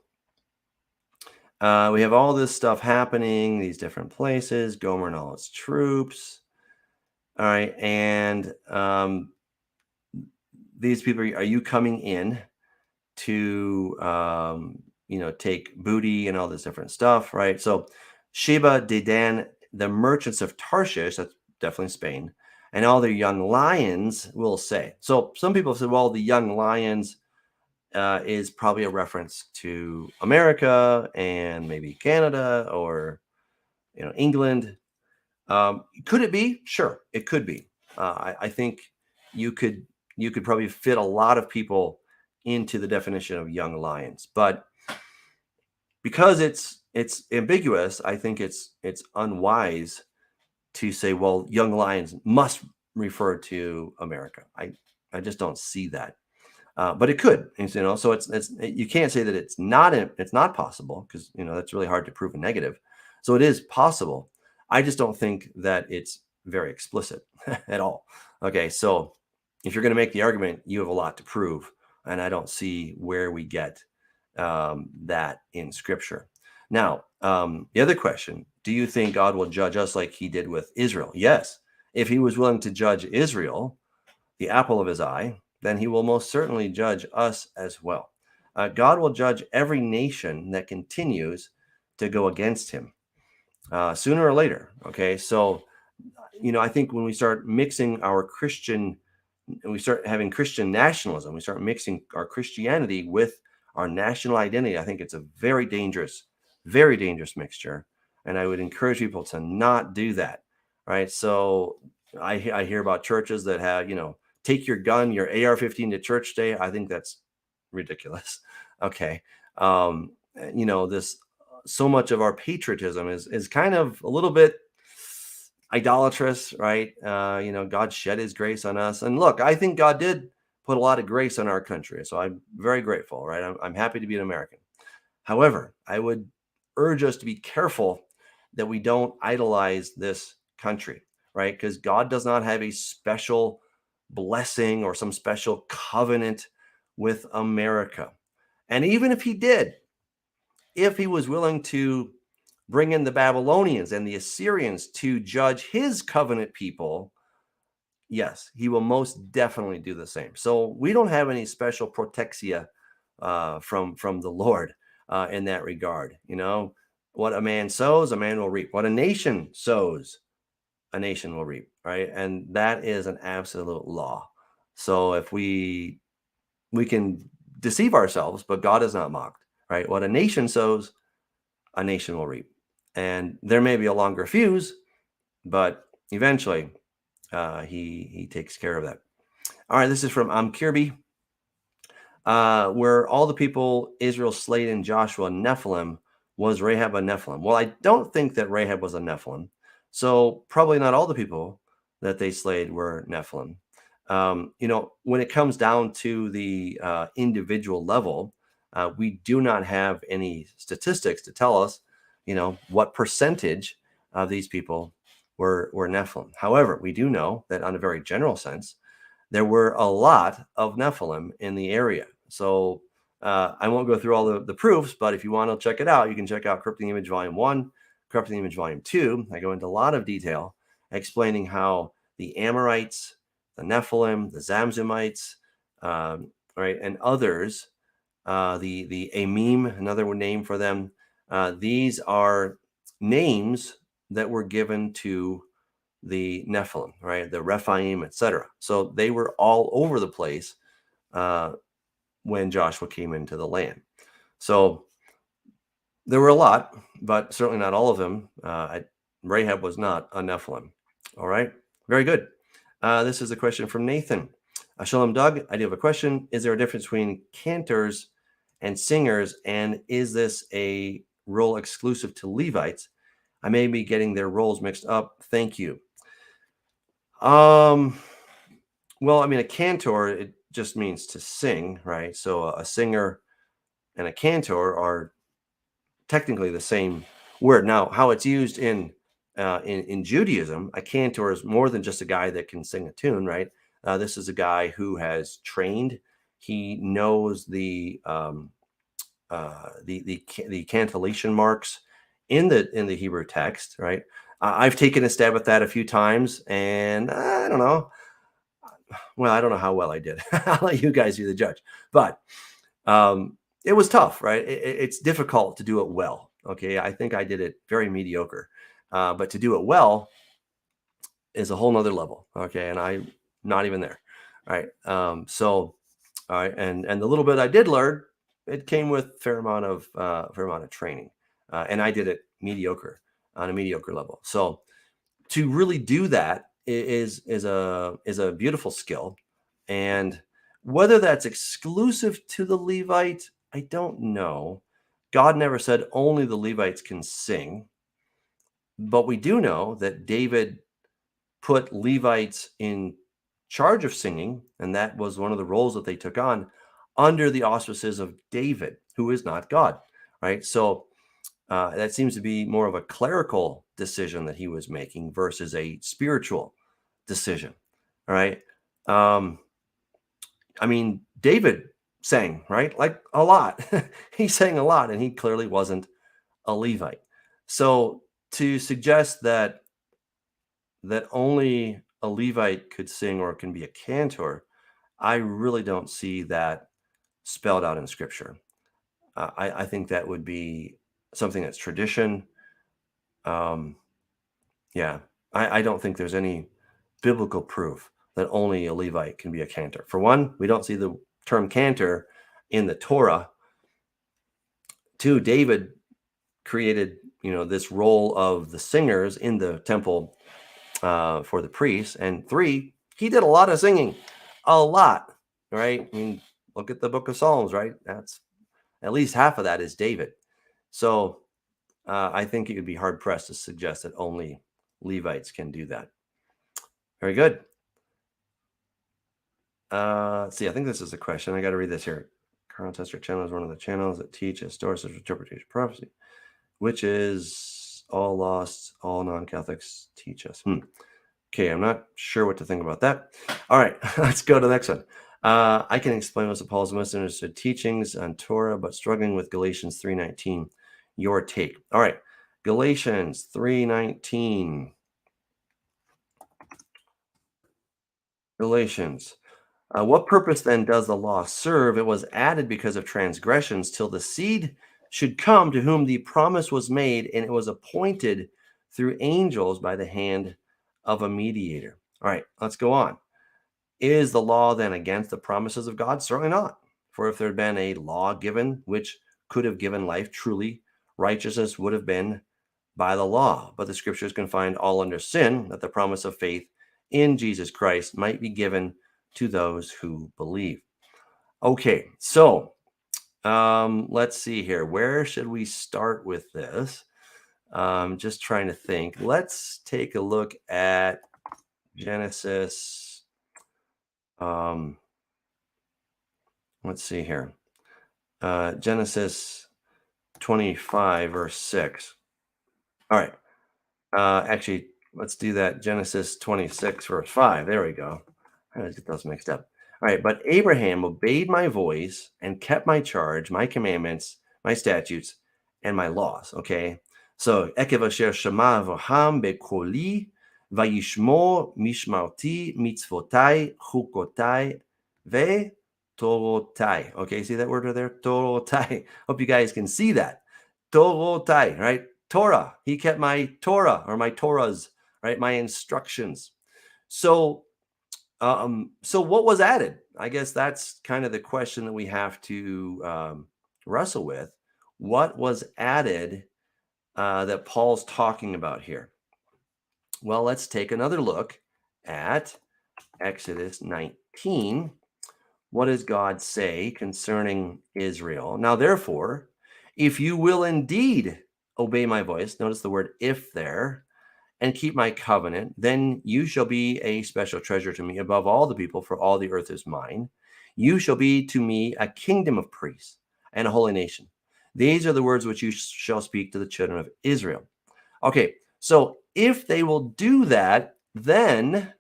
we have all this stuff happening, these different places, Gomer and all its troops. All right, and these people, are you coming in to, take booty and all this different stuff, right? So Sheba, Dedan, the merchants of Tarshish, that's definitely Spain, and all their young lions will say. So some people said, well, the young lions is probably a reference to America and maybe Canada or England. Could it be? Sure, it could be. I think you could probably fit a lot of people into the definition of young lions, but because it's ambiguous, I think it's unwise to say, well, young lions must refer to America. I just don't see that. But it could, so it's you can't say that it's not possible, because that's really hard to prove a negative. So it is possible. I just don't think that it's very explicit at all. Okay, so if you're going to make the argument, you have a lot to prove, and I don't see where we get that in Scripture. Now, the other question: do you think God will judge us like He did with Israel? Yes, if He was willing to judge Israel, the apple of His eye, then He will most certainly judge us as well. God will judge every nation that continues to go against Him sooner or later. Okay, so I think when we start mixing our Christian, and we start having Christian nationalism, we start mixing our Christianity with our national identity. I think it's a very dangerous mixture, and I would encourage people to not do that. Right, so I hear about churches that have take your gun, your AR-15 to church day. I think that's ridiculous. Okay. This, so much of our patriotism is kind of a little bit idolatrous, right? God shed His grace on us. And look, I think God did put a lot of grace on our country. So I'm very grateful, right? I'm happy to be an American. However, I would urge us to be careful that we don't idolize this country, right? Because God does not have a special blessing or some special covenant with America. And even if He did, if He was willing to bring in the Babylonians and the Assyrians to judge His covenant people, yes, He will most definitely do the same. So we don't have any special protexia from the Lord in that regard. What a man sows, a man will reap. What a nation sows, a nation will reap, right? And that is an absolute law. So if we can deceive ourselves, but God is not mocked, right? What a nation sows, a nation will reap. And there may be a longer fuse, but eventually he takes care of that. All right, this is from Kirby. Where all the people Israel slayed in Joshua Nephilim, was Rahab a Nephilim? Well, I don't think that Rahab was a Nephilim. So probably not all the people that they slayed were Nephilim. When it comes down to the individual level, we do not have any statistics to tell us, what percentage of these people were Nephilim. However, we do know that on a very general sense, there were a lot of Nephilim in the area. So I won't go through all the proofs, but if you want to check it out, you can check out Corrupting the Image Volume 1, Corrupting the Image Volume 2. I go into a lot of detail explaining how the Amorites, the Nephilim, the Zamzumites, right, and others, the Amim, another name for them, these are names that were given to the Nephilim, right, the Rephaim, etc. So they were all over the place when Joshua came into the land. So there were a lot, but certainly not all of them. Rahab was not a Nephilim. All right, very good. This is a question from Nathan. Shalom, Doug. I do have a question. Is there a difference between cantors and singers? And is this a role exclusive to Levites? I may be getting their roles mixed up. Thank you. Um, well, I mean, a cantor, it just means to sing, right? So a singer and a cantor are technically the same word. Now, how it's used in Judaism, a cantor is more than just a guy that can sing a tune, right? This is a guy who has trained. He knows the cantillation marks in the Hebrew text, right? I've taken a stab at that a few times, and I don't know. Well, I don't know how well I did. I'll let you guys be the judge. But it was tough, right? It's difficult to do it well. Okay, I think I did it very mediocre, but to do it well is a whole nother level. Okay, and I'm not even there. All right. So, all right, and the little bit I did learn, it came with fair amount of training, and I did it mediocre on a mediocre level. So to really do that is a beautiful skill, and whether that's exclusive to the Levite, I don't know. God never said only the Levites can sing, but we do know that David put Levites in charge of singing, and that was one of the roles that they took on under the auspices of David, who is not God, right? So that seems to be more of a clerical decision that he was making versus a spiritual decision. All right. Um, I mean, David sang, right? Like a lot. He sang a lot, and he clearly wasn't a Levite. So to suggest that only a Levite could sing or can be a cantor, I really don't see that spelled out in Scripture. I think that would be something that's tradition. Um, yeah, I don't think there's any biblical proof that only a Levite can be a cantor. For one, we don't see the term cantor in the Torah. Two, David created, this role of the singers in the temple for the priests. And three, he did a lot of singing, a lot, right? I mean, look at the book of Psalms, right? That's at least half of that is David. So I think it would be hard pressed to suggest that only Levites can do that. Very good. Let's see, I think this is a question. I got to read this here. Carl Tester channel is one of the channels that teach historical interpretation of prophecy, which is all lost, all non-Catholics teach us. Okay, I'm not sure what to think about that. All right, let's go to the next one. I can explain most of Paul's misunderstood teachings on Torah, but struggling with Galatians 3:19. Your take. All right, Galatians 3:19. Galatians. What purpose then does the law serve? It was added because of transgressions till the seed should come to whom the promise was made, and it was appointed through angels by the hand of a mediator. All right, let's go on. Is the law then against the promises of God? Certainly not. For if there had been a law given which could have given life, truly righteousness would have been by the law. But the scriptures confined all under sin, that the promise of faith in Jesus Christ might be given to those who believe. Okay, so let's see here. Where should we start with this? Just trying to think. Let's take a look at Genesis. Let's see here. Genesis 25, verse 6. All right. Actually, let's do that. Genesis 26, verse 5. There we go. I always get those mixed up. All right. But Abraham obeyed my voice and kept my charge, my commandments, my statutes, and my laws. Okay. So, Ekev asher shama Avraham bekoli vayishmor mishmarti mitzvotai chukotai ve torotai. Okay. See that word right there? Torotai. Hope you guys can see that. Torotai, right? Torah. He kept my Torah or my Torahs, right? My instructions. So what was added? I guess that's kind of the question that we have to wrestle with. What was added that Paul's talking about here? Well, let's take another look at Exodus 19. What does God say concerning Israel? Now, therefore, If you will indeed obey my voice, notice the word if there, and keep my covenant, then you shall be a special treasure to me above all the people, for all the earth is mine. You shall be to me a kingdom of priests and a holy nation. These are the words which you shall speak to the children of Israel. Okay, so if they will do that, then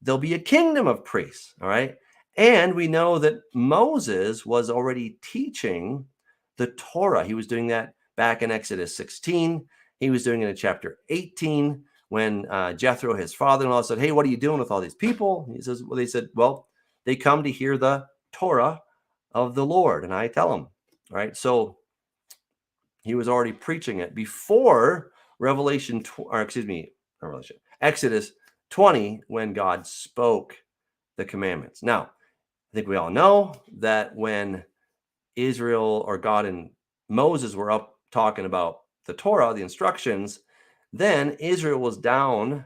there'll be a kingdom of priests. All right. And we know that Moses was already teaching the Torah. He was doing that back in Exodus 16. He was doing it in chapter 18 when Jethro, his father-in-law, said, "Hey, what are you doing with all these people?" He says, "Well," they said, "Well, they come to hear the Torah of the Lord, and I tell them." All right. So he was already preaching it before Revelation, or excuse me, Revelation, Exodus 20, when God spoke the commandments. Now, I think we all know that when Israel or God and Moses were up talking about the Torah, the instructions, then Israel was down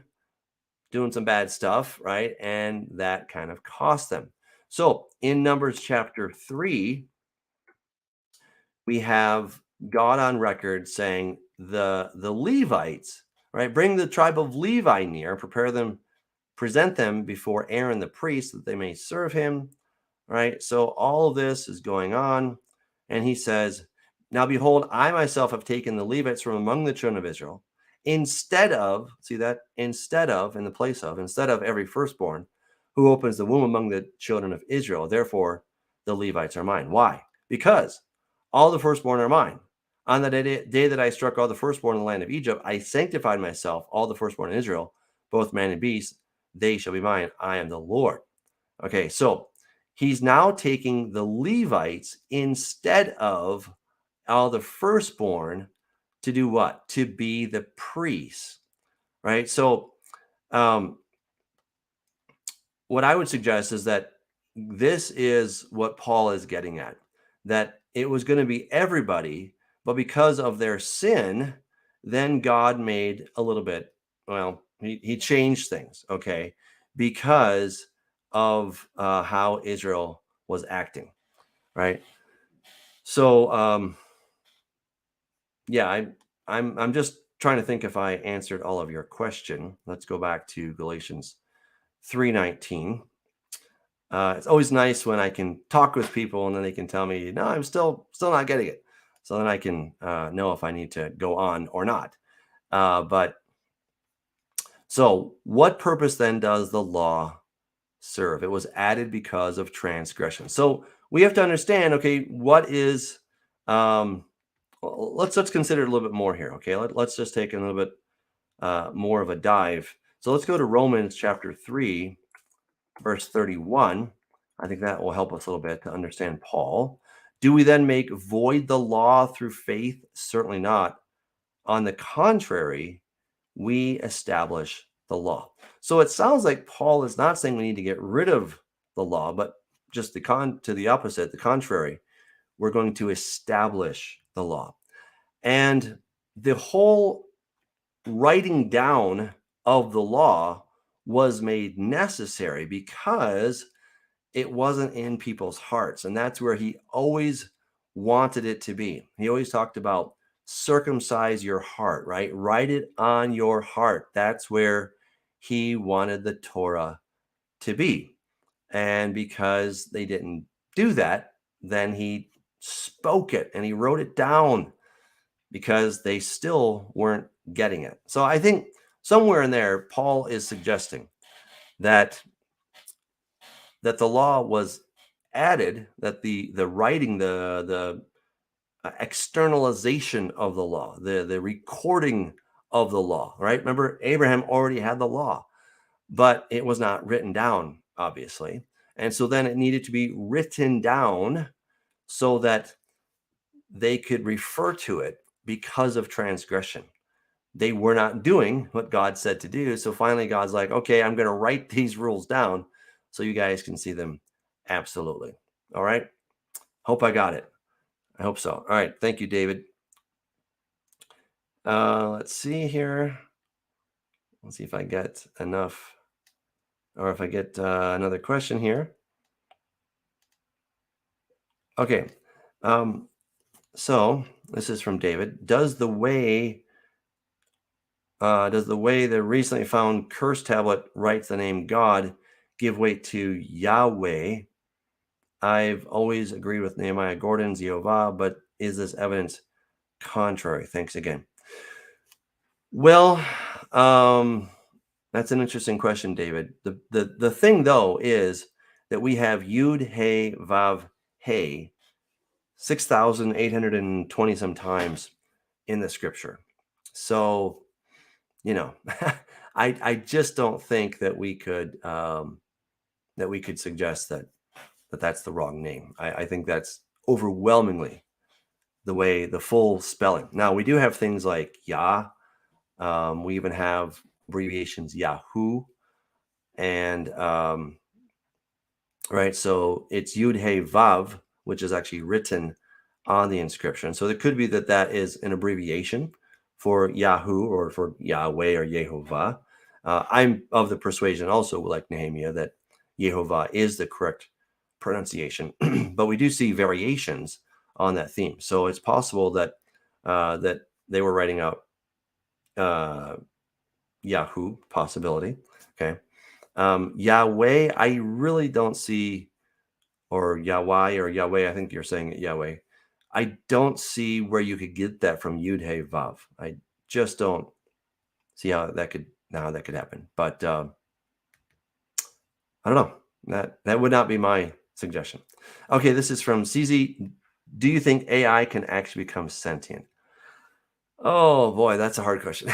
doing some bad stuff, right? And that kind of cost them. So in Numbers chapter 3, we have God on record saying the Levites, right? Bring the tribe of Levi near, present them before Aaron the priest that they may serve him, right? So all of this is going on. And he says, "Now behold, I myself have taken the Levites from among the children of Israel, instead of," see that? Instead of, in the place of, instead of every firstborn who opens the womb among the children of Israel. Therefore, the Levites are mine. Why? Because all the firstborn are mine. On the day that I struck all the firstborn in the land of Egypt, I sanctified myself, all the firstborn in Israel, both man and beast, they shall be mine. I am the Lord. Okay, so he's now taking the Levites instead of all the firstborn to do what? To be the priests, right? So, what I would suggest is that this is what Paul is getting at, that it was going to be everybody, but because of their sin, then God made a little bit, well, he changed things, okay, because of how Israel was acting, right? So, yeah, I'm just trying to think if I answered all of your question. Let's go back to Galatians 3:19. It's always nice when I can talk with people and then they can tell me, "No, I'm still not getting it." So then I can know if I need to go on or not. But so, what purpose then does the law serve? It was added because of transgression. So we have to understand. Okay, what is? Let's consider it a little bit more here. Okay, let's just take a little bit more of a dive. So let's go to Romans chapter 3, verse 31. I think that will help us a little bit to understand Paul. Do we then make void the law through faith? Certainly not. On the contrary, we establish the law. So it sounds like Paul is not saying we need to get rid of the law, but just to the opposite, the contrary. We're going to establish the law. And the whole writing down of the law was made necessary because it wasn't in people's hearts. And that's where he always wanted it to be. He always talked about circumcise your heart, right? Write it on your heart. That's where he wanted the Torah to be. And because they didn't do that, then he spoke it and he wrote it down because they still weren't getting it. So I think somewhere in there, Paul is suggesting that the law was added, that the writing, the externalization of the law, the recording of the law, right? Remember, Abraham already had the law, but it was not written down, obviously. And so then it needed to be written down so that they could refer to it because of transgression. They were not doing what God said to do. So finally, God's like, okay, I'm going to write these rules down so you guys can see them. Absolutely. All right. Hope I got it. I hope so. All right. Thank you, David. Let's see here. Let's see if I get enough or if I get another question here. Okay. So this is from David. Does the way the recently found curse tablet writes the name God give weight to Yahweh? I've always agreed with Nehemiah Gordon's Yehovah, but is this evidence contrary? Thanks again. Well, that's an interesting question, David. The thing though is that we have Yud He Vav He 6,820 some times in the scripture. So, I just don't think that we could suggest that that's the wrong name. I think that's overwhelmingly the full spelling. Now we do have things like Yah. We even have abbreviations Yahoo, and right. So it's Yud He Vav, which is actually written on the inscription. So it could be that is an abbreviation for Yahoo or for Yahweh or Yehovah. I'm of the persuasion also, like Nehemiah, that Yehovah is the correct pronunciation, but we do see variations on that theme. So it's possible that that they were writing out Yahoo, possibility. Okay. Yahweh, I really don't see, or Yahweh, I think you're saying it Yahweh. I don't see where you could get that from Yud He Vav. I just don't see how that could happen. But I don't know. That would not be my suggestion. Okay, this is from CZ. Do you think AI can actually become sentient? Oh boy, that's a hard question.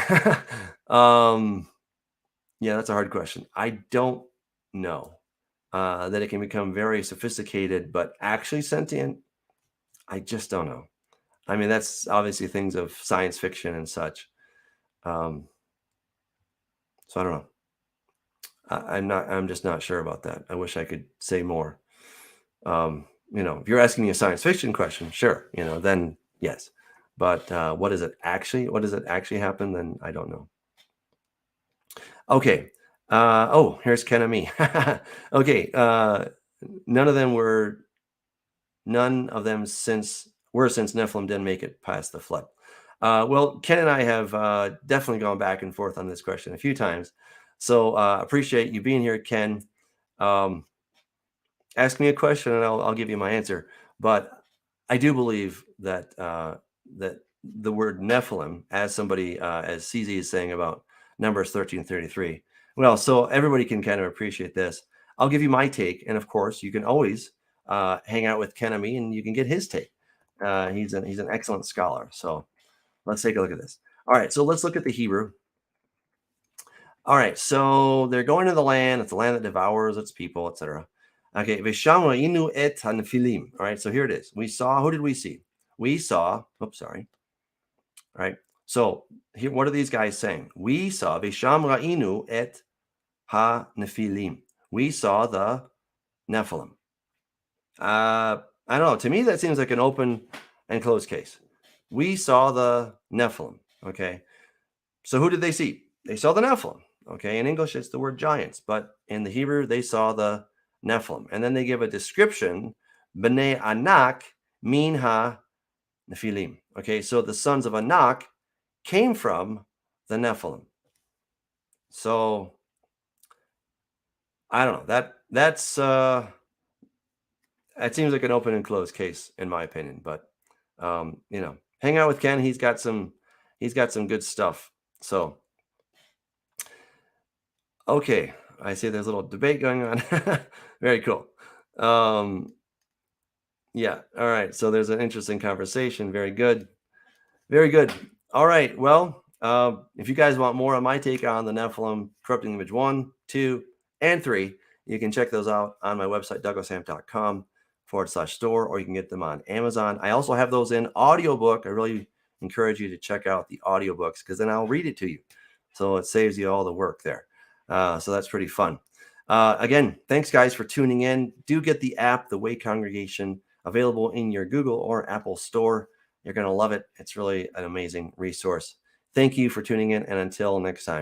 Yeah, that's a hard question. I don't know that it can become very sophisticated, but actually sentient. I just don't know. I mean, that's obviously things of science fiction and such. So I don't know. I'm just not sure about that. I wish I could say more. If you're asking me a science fiction question, sure, then yes. But what does it actually happen? Then I don't know. Okay. Here's Ken and me. Okay. None of them since Nephilim didn't make it past the flood. Well, Ken and I have definitely gone back and forth on this question a few times. So appreciate you being here, Ken. Ask me a question and I'll give you my answer. But I do believe that that the word Nephilim, as somebody as CZ is saying about Numbers 13:33. Well, so everybody can kind of appreciate this. I'll give you my take, and of course, you can always hang out with Ken and me, and you can get his take. He's an excellent scholar. So let's take a look at this. All right, so let's look at the Hebrew. All right, so they're going to the land. It's the land that devours its people, etc. Okay, Vishamu et Hanephilim. All right, so here it is. We saw, who did we see? We saw, sorry. All right, so here, what are these guys saying? We saw Vishamu et Ha-Nephilim. We saw the Nephilim. I don't know. To me, that seems like an open and closed case. We saw the Nephilim. Okay, so who did they see? They saw the Nephilim. Okay, in English, it's the word giants, but in the Hebrew, they saw the Nephilim. And then they give a description, B'nai Anak min ha-Nephilim. Okay, so the sons of Anak came from the Nephilim. So, I don't know. That's it seems like an open and closed case, in my opinion. But, hang out with Ken. He's got some good stuff. So, okay, I see there's a little debate going on. Very cool. Yeah. All right. So there's an interesting conversation. Very good. Very good. All right. Well, if you guys want more on my take on the Nephilim, Corrupting Image 1, 2, and 3, you can check those out on my website, douglashamp.com/store, or you can get them on Amazon. I also have those in audiobook. I really encourage you to check out the audiobooks because then I'll read it to you. So it saves you all the work there. So that's pretty fun. Again, thanks guys for tuning in. Do get the app, The Way Congregation, available in your Google or Apple store. You're going to love it. It's really an amazing resource. Thank you for tuning in, and until next time.